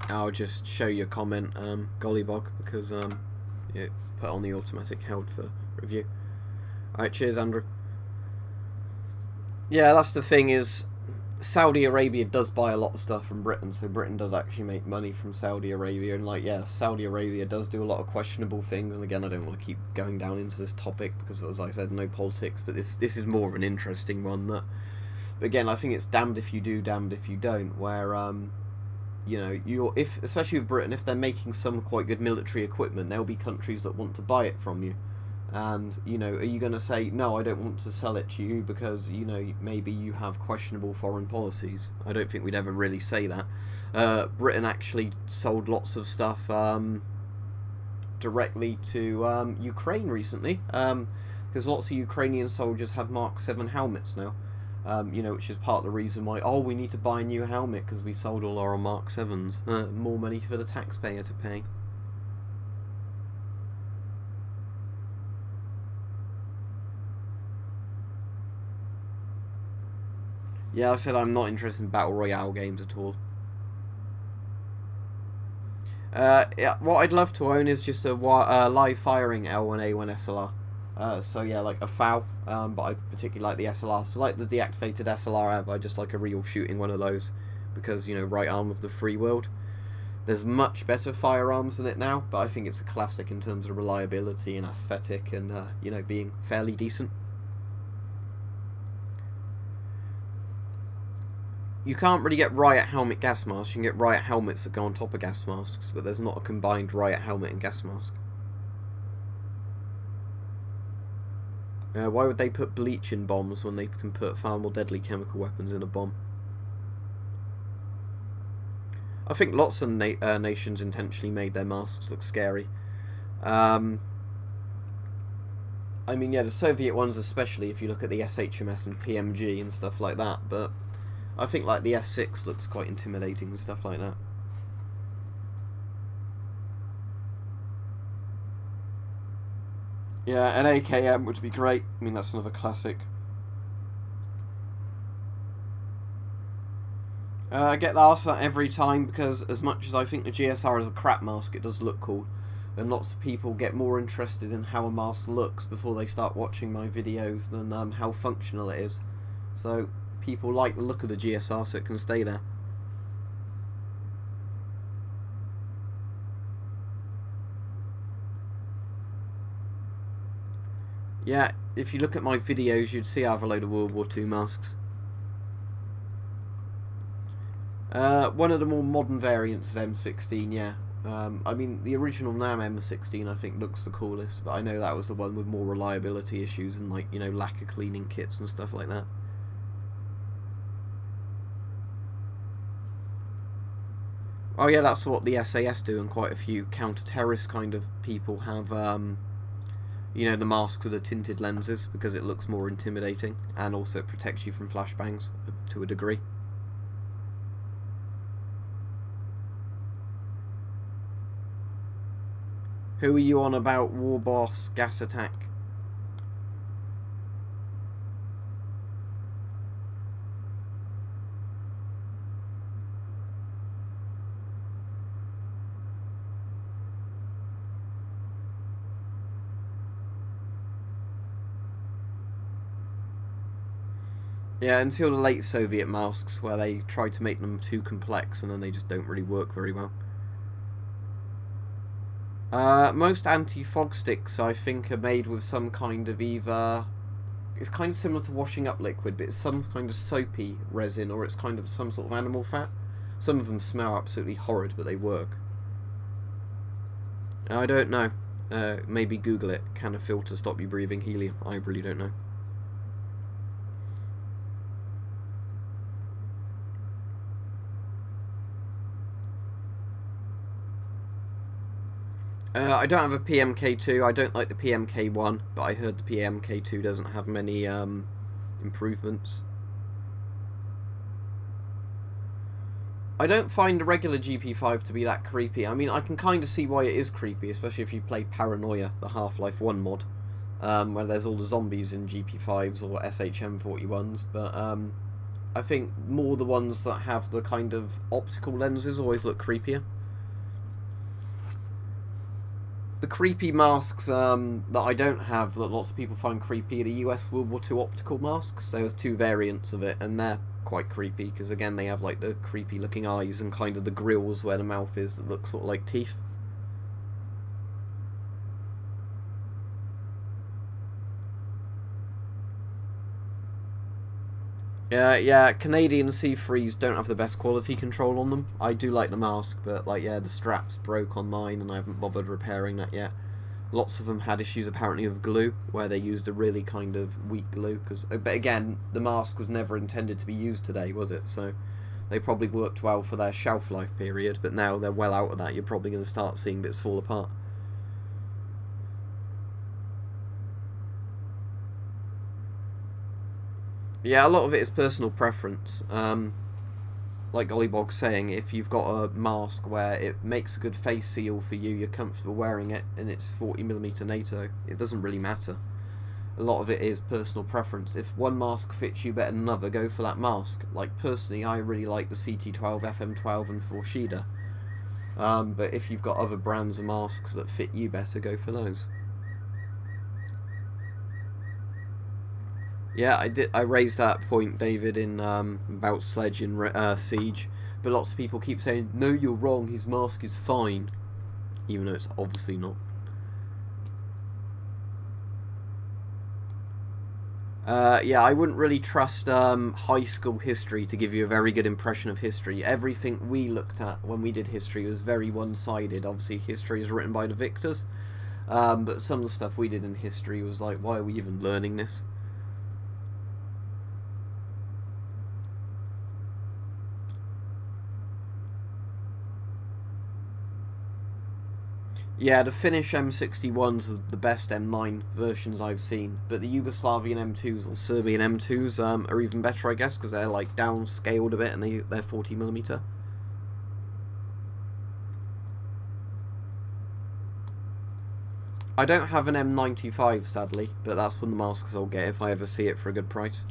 I'll just show you a comment, Gollybog, because yeah, put on the automatic held for review. Alright, cheers, Andrew. Yeah, that's the thing, is Saudi Arabia does buy a lot of stuff from Britain, so Britain does actually make money from Saudi Arabia, and like, yeah, Saudi Arabia does do a lot of questionable things, and again, I don't want to keep going down into this topic, because as I said, no politics, but this is more of an interesting one, that, again, I think it's damned if you do, damned if you don't, where, you know, especially with Britain, if they're making some quite good military equipment, there'll be countries that want to buy it from you. And, you know, are you going to say, no, I don't want to sell it to you because, you know, maybe you have questionable foreign policies? I don't think we'd ever really say that. Britain actually sold lots of stuff directly to Ukraine recently, because lots of Ukrainian soldiers have Mark 7 helmets now. You know, which is part of the reason why, oh, we need to buy a new helmet because we sold all our Mark 7s. More money for the taxpayer to pay. Yeah, I said I'm not interested in Battle Royale games at all. Yeah, what I'd love to own is just a live firing L1A1 SLR. So yeah, like a FAL, but I particularly like the SLR. So like the deactivated SLR I have, I just like a real shooting one of those, because, you know, right arm of the free world. There's much better firearms than it now, but I think it's a classic in terms of reliability and aesthetic and, you know, being fairly decent. You can't really get riot helmet gas masks. You can get riot helmets that go on top of gas masks, but there's not a combined riot helmet and gas mask. Why would they put bleach in bombs when they can put far more deadly chemical weapons in a bomb? I think lots of nations intentionally made their masks look scary. I mean, yeah, the Soviet ones especially, if you look at the SHMS and PMG and stuff like that, but I think like the S6 looks quite intimidating and stuff like that. Yeah, an AKM would be great. I mean, that's another classic. I get asked that every time, because as much as I think the GSR is a crap mask, it does look cool. And lots of people get more interested in how a mask looks before they start watching my videos than how functional it is. So people like the look of the GSR, so it can stay there. Yeah, if you look at my videos, you'd see I have a load of World War II masks. One of the more modern variants of M16, yeah. I mean, the original NAM M16 I think looks the coolest, but I know that was the one with more reliability issues and, like, you know, lack of cleaning kits and stuff like that. Oh yeah, that's what the SAS do, and quite a few counter-terrorist kind of people have, you know, the masks with the tinted lenses, because it looks more intimidating, and also it protects you from flashbangs to a degree. Who are you on about Warboss gas attack? Yeah, until the late Soviet masks, where they tried to make them too complex and then they just don't really work very well. Most anti-fog sticks, I think, are made with some kind of either... It's kind of similar to washing up liquid, but it's some kind of soapy resin, or it's kind of some sort of animal fat. Some of them smell absolutely horrid, but they work. I don't know. Maybe Google it. Can a filter stop you breathing helium? I really don't know. I don't have a PMK2. I don't like the PMK1, but I heard the PMK2 doesn't have many improvements. I don't find the regular GP5 to be that creepy. I mean, I can kind of see why it is creepy, especially if you've played Paranoia, the Half-Life 1 mod, where there's all the zombies in GP5s or SHM41s, but I think more the ones that have the kind of optical lenses always look creepier. The creepy masks that I don't have, that lots of people find creepy, are the US World War II optical masks. There's two variants of it, and they're quite creepy, because again they have like the creepy looking eyes and kind of the grills where the mouth is that look sort of like teeth. Yeah, Canadian C3s don't have the best quality control on them. I do like the mask, but like, yeah, the straps broke on mine and I haven't bothered repairing that yet. Lots of them had issues apparently with glue, where they used a really kind of weak glue. But again, the mask was never intended to be used today, was it? So they probably worked well for their shelf life period, but now they're well out of that. You're probably going to start seeing bits fall apart. Yeah, a lot of it is personal preference. Like Gollybog's saying, if you've got a mask where it makes a good face seal for you, you're comfortable wearing it, and it's 40mm NATO, it doesn't really matter. A lot of it is personal preference. If one mask fits you better than another, go for that mask. Like, personally, I really like the CT12, FM12 and Forshida. But if you've got other brands of masks that fit you better, go for those. Yeah, I raised that point, David, in about Sledge in Siege, but lots of people keep saying, no, you're wrong, his mask is fine, even though it's obviously not. Yeah, I wouldn't really trust high school history to give you a very good impression of history. Everything we looked at when we did history was very one-sided. Obviously, history is written by the victors, but some of the stuff we did in history was like, why are we even learning this? Yeah, the Finnish M61s are the best M9 versions I've seen, but the Yugoslavian M2s or Serbian M2s are even better, I guess, because they're like downscaled a bit and they're 40mm. I don't have an M95, sadly, but that's one of the masks I'll get if I ever see it for a good price.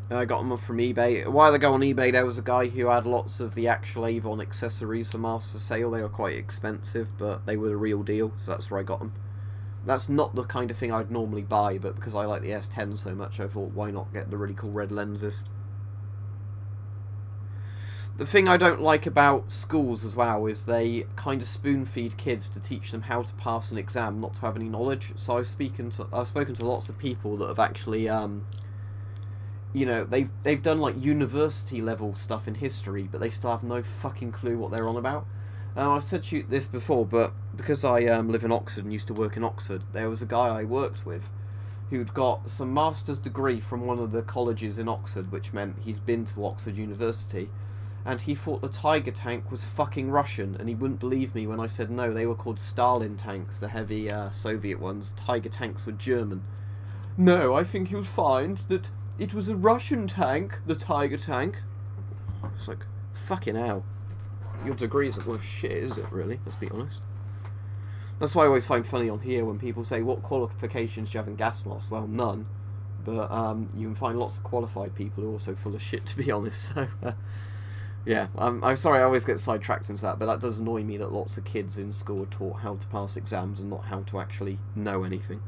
I got them from eBay. A while ago on eBay there was a guy who had lots of the actual Avon accessories for masks for sale. They were quite expensive, but they were the real deal, so that's where I got them. That's not the kind of thing I'd normally buy, but because I like the S10 so much, I thought, why not get the really cool red lenses? The thing I don't like about schools as well is they kind of spoon-feed kids to teach them how to pass an exam, not to have any knowledge. So I've spoken to lots of people that have actually you know, they've done like university level stuff in history, but they still have no fucking clue what they're on about. I've said to you this before, but because I live in Oxford and used to work in Oxford, there was a guy I worked with who'd got some master's degree from one of the colleges in Oxford, which meant he'd been to Oxford University, and he thought the Tiger tank was fucking Russian, and he wouldn't believe me when I said no, they were called Stalin tanks, the heavy Soviet ones. Tiger tanks were German. No, I think you'll find that it was a Russian tank, the Tiger tank. It's like, fucking hell. Your degree isn't worth shit, is it, really? Let's be honest. That's why I always find funny on here when people say, what qualifications do you have in gas masks? Well, none. But you can find lots of qualified people who are also full of shit, to be honest. So, yeah, I'm sorry I always get sidetracked into that, but that does annoy me that lots of kids in school are taught how to pass exams and not how to actually know anything.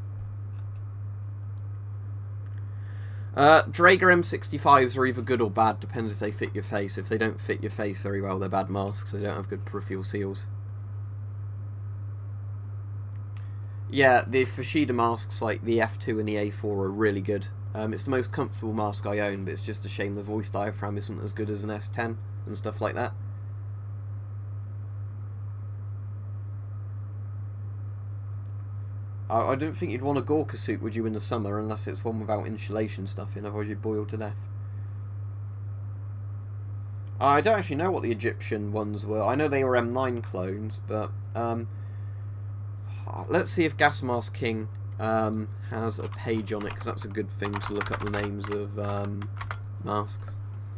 Draeger M65s are either good or bad, depends if they fit your face. If they don't fit your face very well, they're bad masks, they don't have good peripheral seals. Yeah, the Forshida masks like the F2 and the A4 are really good. It's the most comfortable mask I own, but it's just a shame the voice diaphragm isn't as good as an S10 and stuff like that. I don't think you'd want a Gorka suit, would you, in the summer, unless it's one without insulation stuff in, otherwise you'd boil to death. I don't actually know what the Egyptian ones were. I know they were M9 clones, but let's see if Gas Mask King has a page on it, because that's a good thing to look up the names of masks.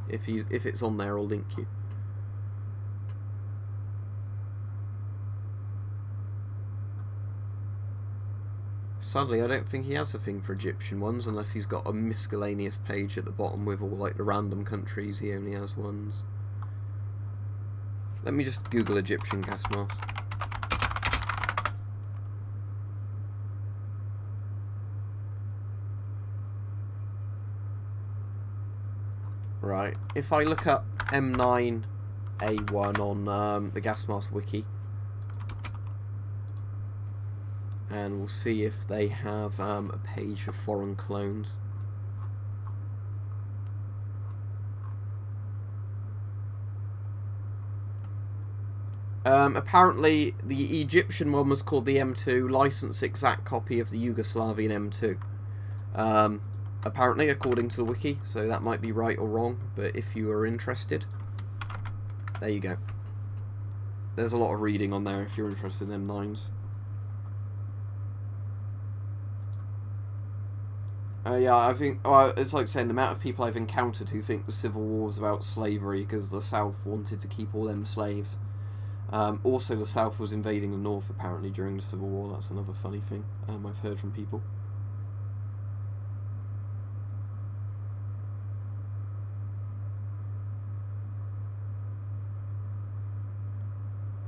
If it's on there, I'll link you. Sadly, I don't think he has a thing for Egyptian ones, unless he's got a miscellaneous page at the bottom with all like the random countries. He only has ones. Let me just Google Egyptian gas mask. Right, if I look up M9A1 on the gas mask wiki, and we'll see if they have a page for foreign clones. Apparently the Egyptian one was called the M2, licensed exact copy of the Yugoslavian M2. Apparently, according to the wiki, so that might be right or wrong, but if you are interested, there you go. There's a lot of reading on there if you're interested in M9s. Yeah, I think it's like saying the amount of people I've encountered who think the Civil War was about slavery because the South wanted to keep all them slaves. Also, the South was invading the North apparently during the Civil War. That's another funny thing I've heard from people.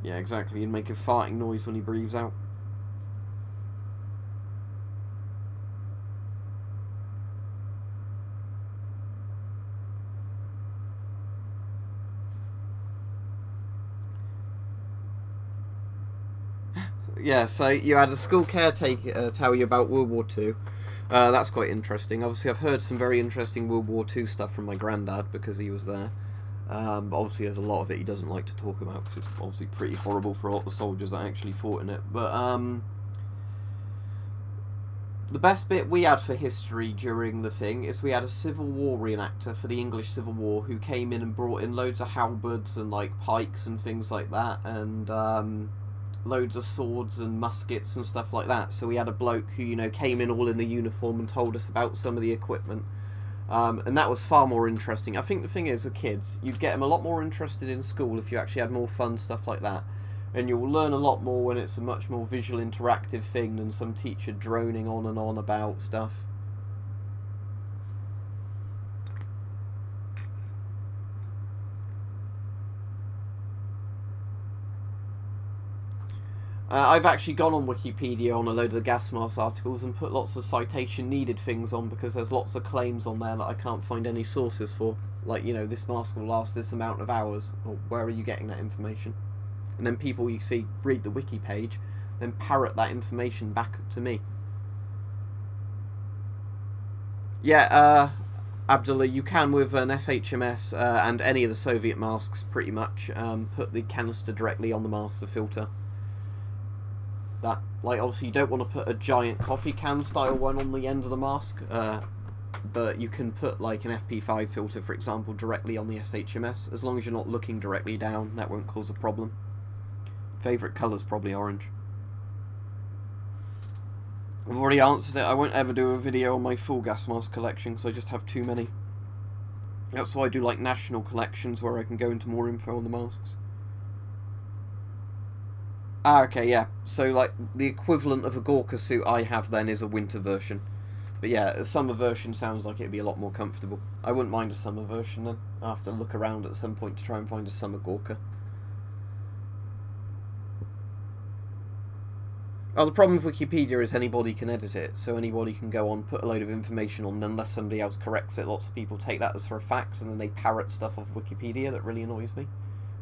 Yeah, exactly. He'd make a farting noise when he breathes out. Yeah, so you had a school caretaker tell you about World War II. That's quite interesting. Obviously, I've heard some very interesting World War II stuff from my granddad because he was there. But obviously, there's a lot of it he doesn't like to talk about because it's obviously pretty horrible for a lot of the soldiers that actually fought in it. But the best bit we had for history during the thing is we had a Civil War reenactor for the English Civil War who came in and brought in loads of halberds and like pikes and things like that, and loads of swords and muskets and stuff like that. So we had a bloke who, you know, came in all in the uniform and told us about some of the equipment. And that was far more interesting. I think the thing is with kids, you'd get them a lot more interested in school if you actually had more fun stuff like that. And you'll learn a lot more when it's a much more visual interactive thing than some teacher droning on and on about stuff. I've actually gone on Wikipedia on a load of the gas mask articles and put lots of citation needed things on because there's lots of claims on there that I can't find any sources for. Like, you know, this mask will last this amount of hours. Or where are you getting that information? And then people you see read the wiki page, then parrot that information back to me. Yeah, Abdullah, you can with an SHMS and any of the Soviet masks pretty much put the canister directly on the mask, the filter. That, like, obviously you don't want to put a giant coffee can style one on the end of the mask, but you can put like an FP5 filter, for example, directly on the SHMS. As long as you're not looking directly down, that won't cause a problem. Favourite colour's probably orange. I've already answered it. I won't ever do a video on my full gas mask collection because I just have too many. That's why I do like national collections where I can go into more info on the masks. Ah, okay, yeah. So, like, the equivalent of a Gorka suit I have then is a winter version. But yeah, a summer version sounds like it'd be a lot more comfortable. I wouldn't mind a summer version then. I'll have to look around at some point to try and find a summer Gorka. Oh, the problem with Wikipedia is anybody can edit it. So anybody can go on, put a load of information on, unless somebody else corrects it. Lots of people take that as for a fact, and then they parrot stuff off Wikipedia. That really annoys me.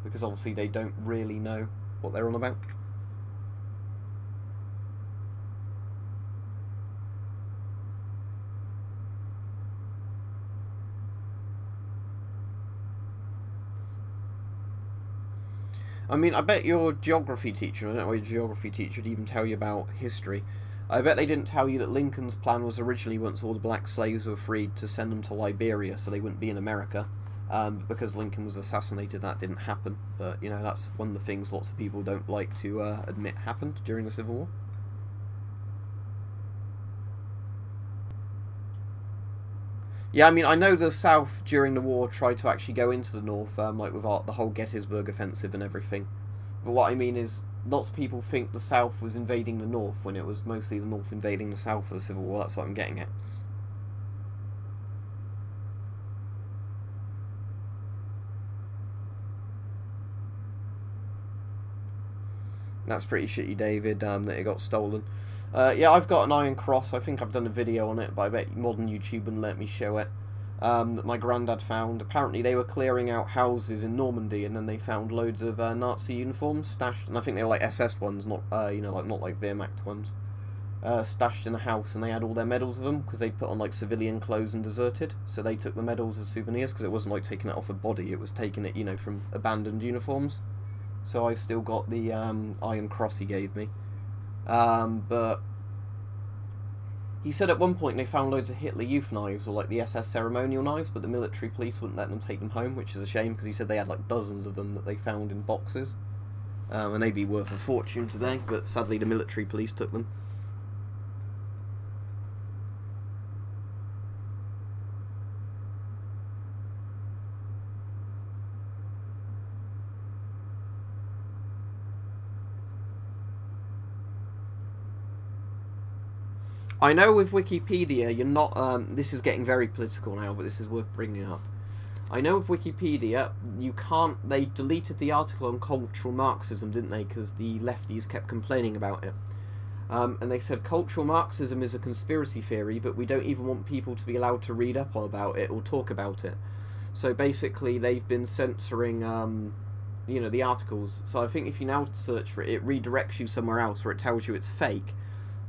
Because obviously they don't really know what they're on about. I mean, I bet your geography teacher, I don't know why your geography teacher would even tell you about history. I bet they didn't tell you that Lincoln's plan was originally, once all the black slaves were freed, to send them to Liberia so they wouldn't be in America. Because Lincoln was assassinated, that didn't happen. But, you know, that's one of the things lots of people don't like to admit happened during the Civil War. Yeah, I mean, I know the South during the war tried to actually go into the North, like with the whole Gettysburg offensive and everything. But what I mean is, lots of people think the South was invading the North when it was mostly the North invading the South for the Civil War. That's what I'm getting at. That's pretty shitty, David, that it got stolen. Yeah, I've got an iron cross. I think I've done a video on it, but I bet modern YouTube wouldn't let me show it. That my granddad found. Apparently they were clearing out houses in Normandy, and then they found loads of Nazi uniforms stashed, and I think they were like SS ones, not you know, like not like Wehrmacht ones, stashed in a house, and they had all their medals of them because they put on like civilian clothes and deserted. So they took the medals as souvenirs because it wasn't like taking it off a body; it was taking it, you know, from abandoned uniforms. So I've still got the iron cross he gave me. But he said at one point they found loads of Hitler Youth knives, or like the SS ceremonial knives, but the military police wouldn't let them take them home, which is a shame because he said they had like dozens of them that they found in boxes. And they'd be worth a fortune today, but sadly the military police took them. I know with Wikipedia, you're not, this is getting very political now, but this is worth bringing up. I know with Wikipedia, you can't, they deleted the article on cultural Marxism, didn't they, because the lefties kept complaining about it. And they said cultural Marxism is a conspiracy theory, but we don't even want people to be allowed to read up about it or talk about it. So basically, they've been censoring, you know, the articles. So I think if you now search for it, it redirects you somewhere else where it tells you it's fake.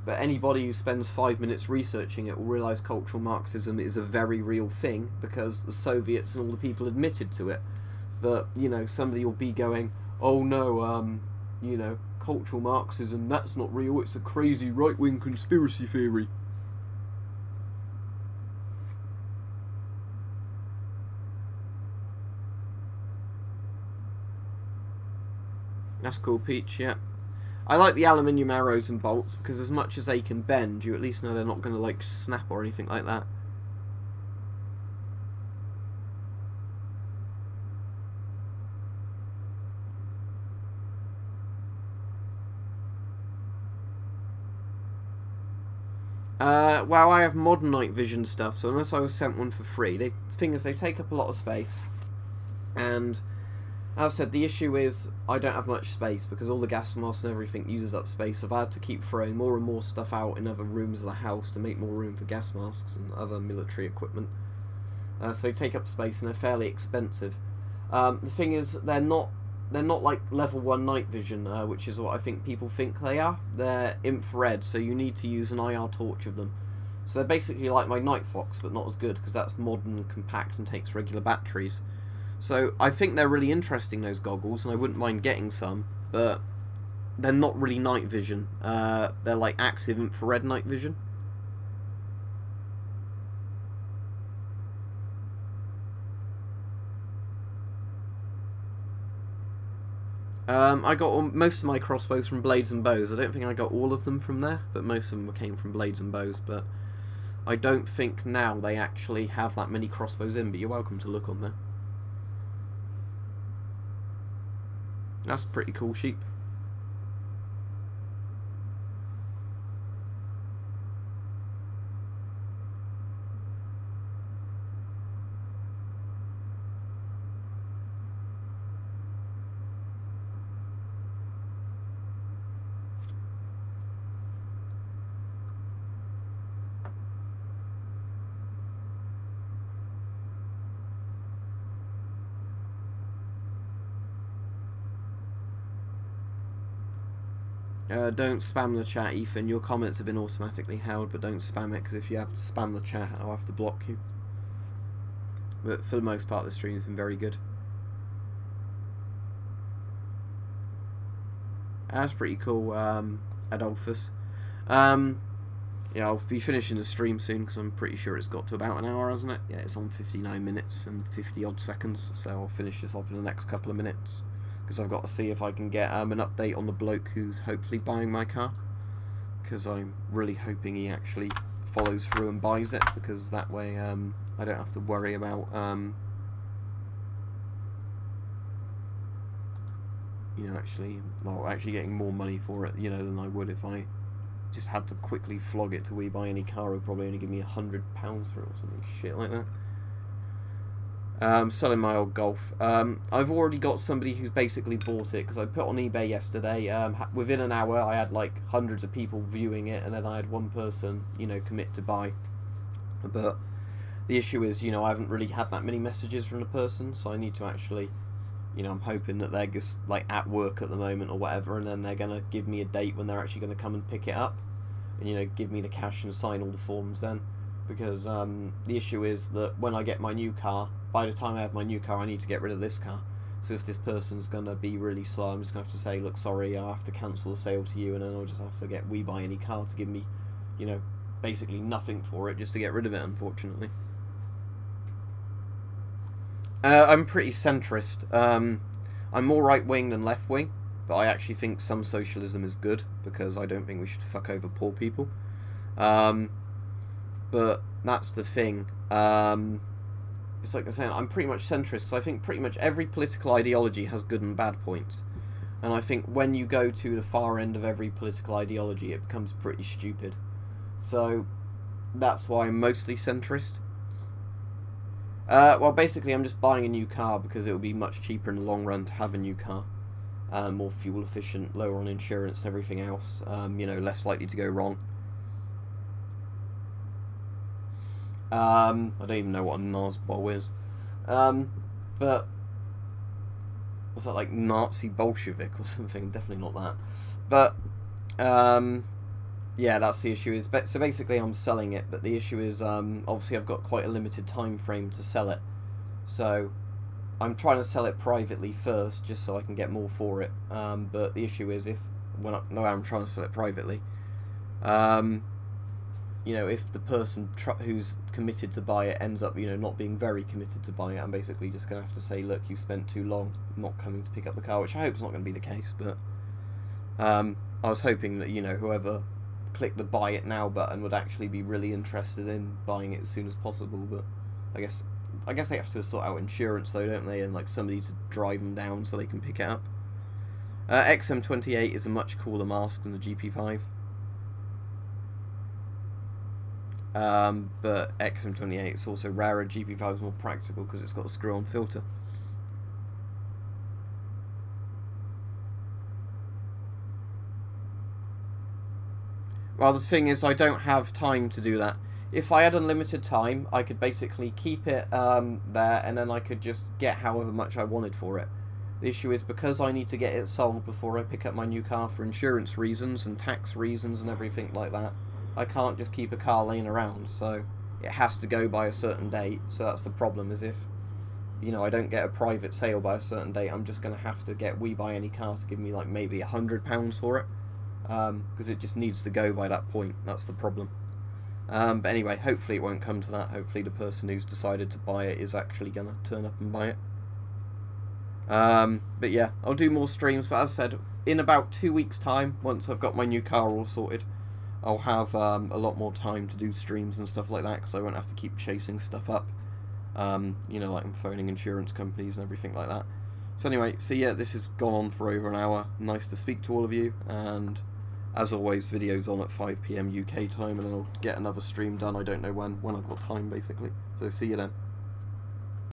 But anybody who spends 5 minutes researching it will realise cultural Marxism is a very real thing because the Soviets and all the people admitted to it. But, you know, somebody will be going, oh no, you know, cultural Marxism, that's not real, it's a crazy right-wing conspiracy theory. That's cool, Peach, yeah. I like the aluminium arrows and bolts because as much as they can bend, you at least know they're not going to like snap or anything like that. Well, I have modern night vision stuff, so unless I was sent one for free, the thing is they take up a lot of space, and as I said, the issue is I don't have much space because all the gas masks and everything uses up space. So I've had to keep throwing more and more stuff out in other rooms of the house to make more room for gas masks and other military equipment. So they take up space and they're fairly expensive. The thing is, they're not like level 1 night vision, which is what I think people think they are. They're infrared, so you need to use an IR torch of them. So they're basically like my Night Fox, but not as good because that's modern and compact and takes regular batteries. So I think they're really interesting, those goggles, and I wouldn't mind getting some, but they're not really night vision. They're like active infrared night vision. I got most of my crossbows from Blades and Bows. I don't think I got all of them from there, but most of them came from Blades and Bows, but I don't think now they actually have that many crossbows in, but you're welcome to look on there. That's a pretty cool sheep. Don't spam the chat, Ethan. Your comments have been automatically held, but don't spam it, because if you have to spam the chat, I'll have to block you. But for the most part, the stream has been very good. That's pretty cool, Adolphus. yeah, I'll be finishing the stream soon because I'm pretty sure it's got to about an hour, hasn't it? Yeah, it's on 59 minutes and 50 odd seconds, so I'll finish this off in the next couple of minutes because I've got to see if I can get an update on the bloke who's hopefully buying my car, because I'm really hoping he actually follows through and buys it, because that way I don't have to worry about you know, actually getting more money for it, you know, than I would if I just had to quickly flog it to We Buy Any Car. It would probably only give me £100 for it or something shit like that. Selling my old Golf. I've already got somebody who's basically bought it, because I put on eBay yesterday. Within an hour I had like hundreds of people viewing it, and then I had one person, you know, commit to buy. But the issue is, you know, I haven't really had that many messages from the person, so I need to actually, you know, I'm hoping that they're just like at work at the moment or whatever, and then they're going to give me a date when they're actually going to come and pick it up, and, you know, give me the cash and sign all the forms then, because the issue is that when I get my new car, by the time I have my new car, I need to get rid of this car. So if this person's going to be really slow, I'm just going to have to say, look, sorry, I have to cancel the sale to you, and then I'll just have to get We Buy Any Car to give me, you know, basically nothing for it just to get rid of it, unfortunately. I'm pretty centrist. I'm more right-wing than left-wing, but I actually think some socialism is good, because I don't think we should fuck over poor people. But that's the thing. It's like I said, I'm pretty much centrist, because I think pretty much every political ideology has good and bad points. And I think when you go to the far end of every political ideology, it becomes pretty stupid. So that's why I'm mostly centrist. Well, basically, I'm just buying a new car because it will be much cheaper in the long run to have a new car. More fuel efficient, lower on insurance and everything else. You know, less likely to go wrong. I don't even know what a Nazbol is. But was that like Nazi Bolshevik or something? Definitely not that. But yeah, that's the issue. So basically I'm selling it, but the issue is obviously I've got quite a limited time frame to sell it. So I'm trying to sell it privately first, just so I can get more for it. But the issue is I'm trying to sell it privately. You know, if the person who's committed to buy it ends up, you know, not being very committed to buying it, I'm basically just going to have to say, look, you spent too long not coming to pick up the car, which I hope is not going to be the case, but I was hoping that, you know, whoever clicked the buy it now button would actually be really interested in buying it as soon as possible, but I guess they have to sort out insurance though, don't they, and like somebody to drive them down so they can pick it up. XM28 is a much cooler mask than the GP5. But XM28 is also rarer. GP5 is more practical because it's got a screw-on filter. Well, the thing is, I don't have time to do that. If I had unlimited time, I could basically keep it there, and then I could just get however much I wanted for it. The issue is, because I need to get it sold before I pick up my new car for insurance reasons and tax reasons and everything like that, I can't just keep a car laying around, so it has to go by a certain date. So that's the problem, is if, you know, I don't get a private sale by a certain date, I'm just going to have to get We Buy Any Car to give me like maybe £100 for it, because it just needs to go by that point. That's the problem. But anyway, hopefully it won't come to that. Hopefully the person who's decided to buy it is actually going to turn up and buy it. But yeah, I'll do more streams, but as I said, in about 2 weeks time, once I've got my new car all sorted, I'll have a lot more time to do streams and stuff like that, because I won't have to keep chasing stuff up. You know, like I'm phoning insurance companies and everything like that. So anyway, so yeah, this has gone on for over an hour. Nice to speak to all of you, and as always, videos on at 5 PM UK time, and then I'll get another stream done. I don't know when I've got time, basically. So see you then.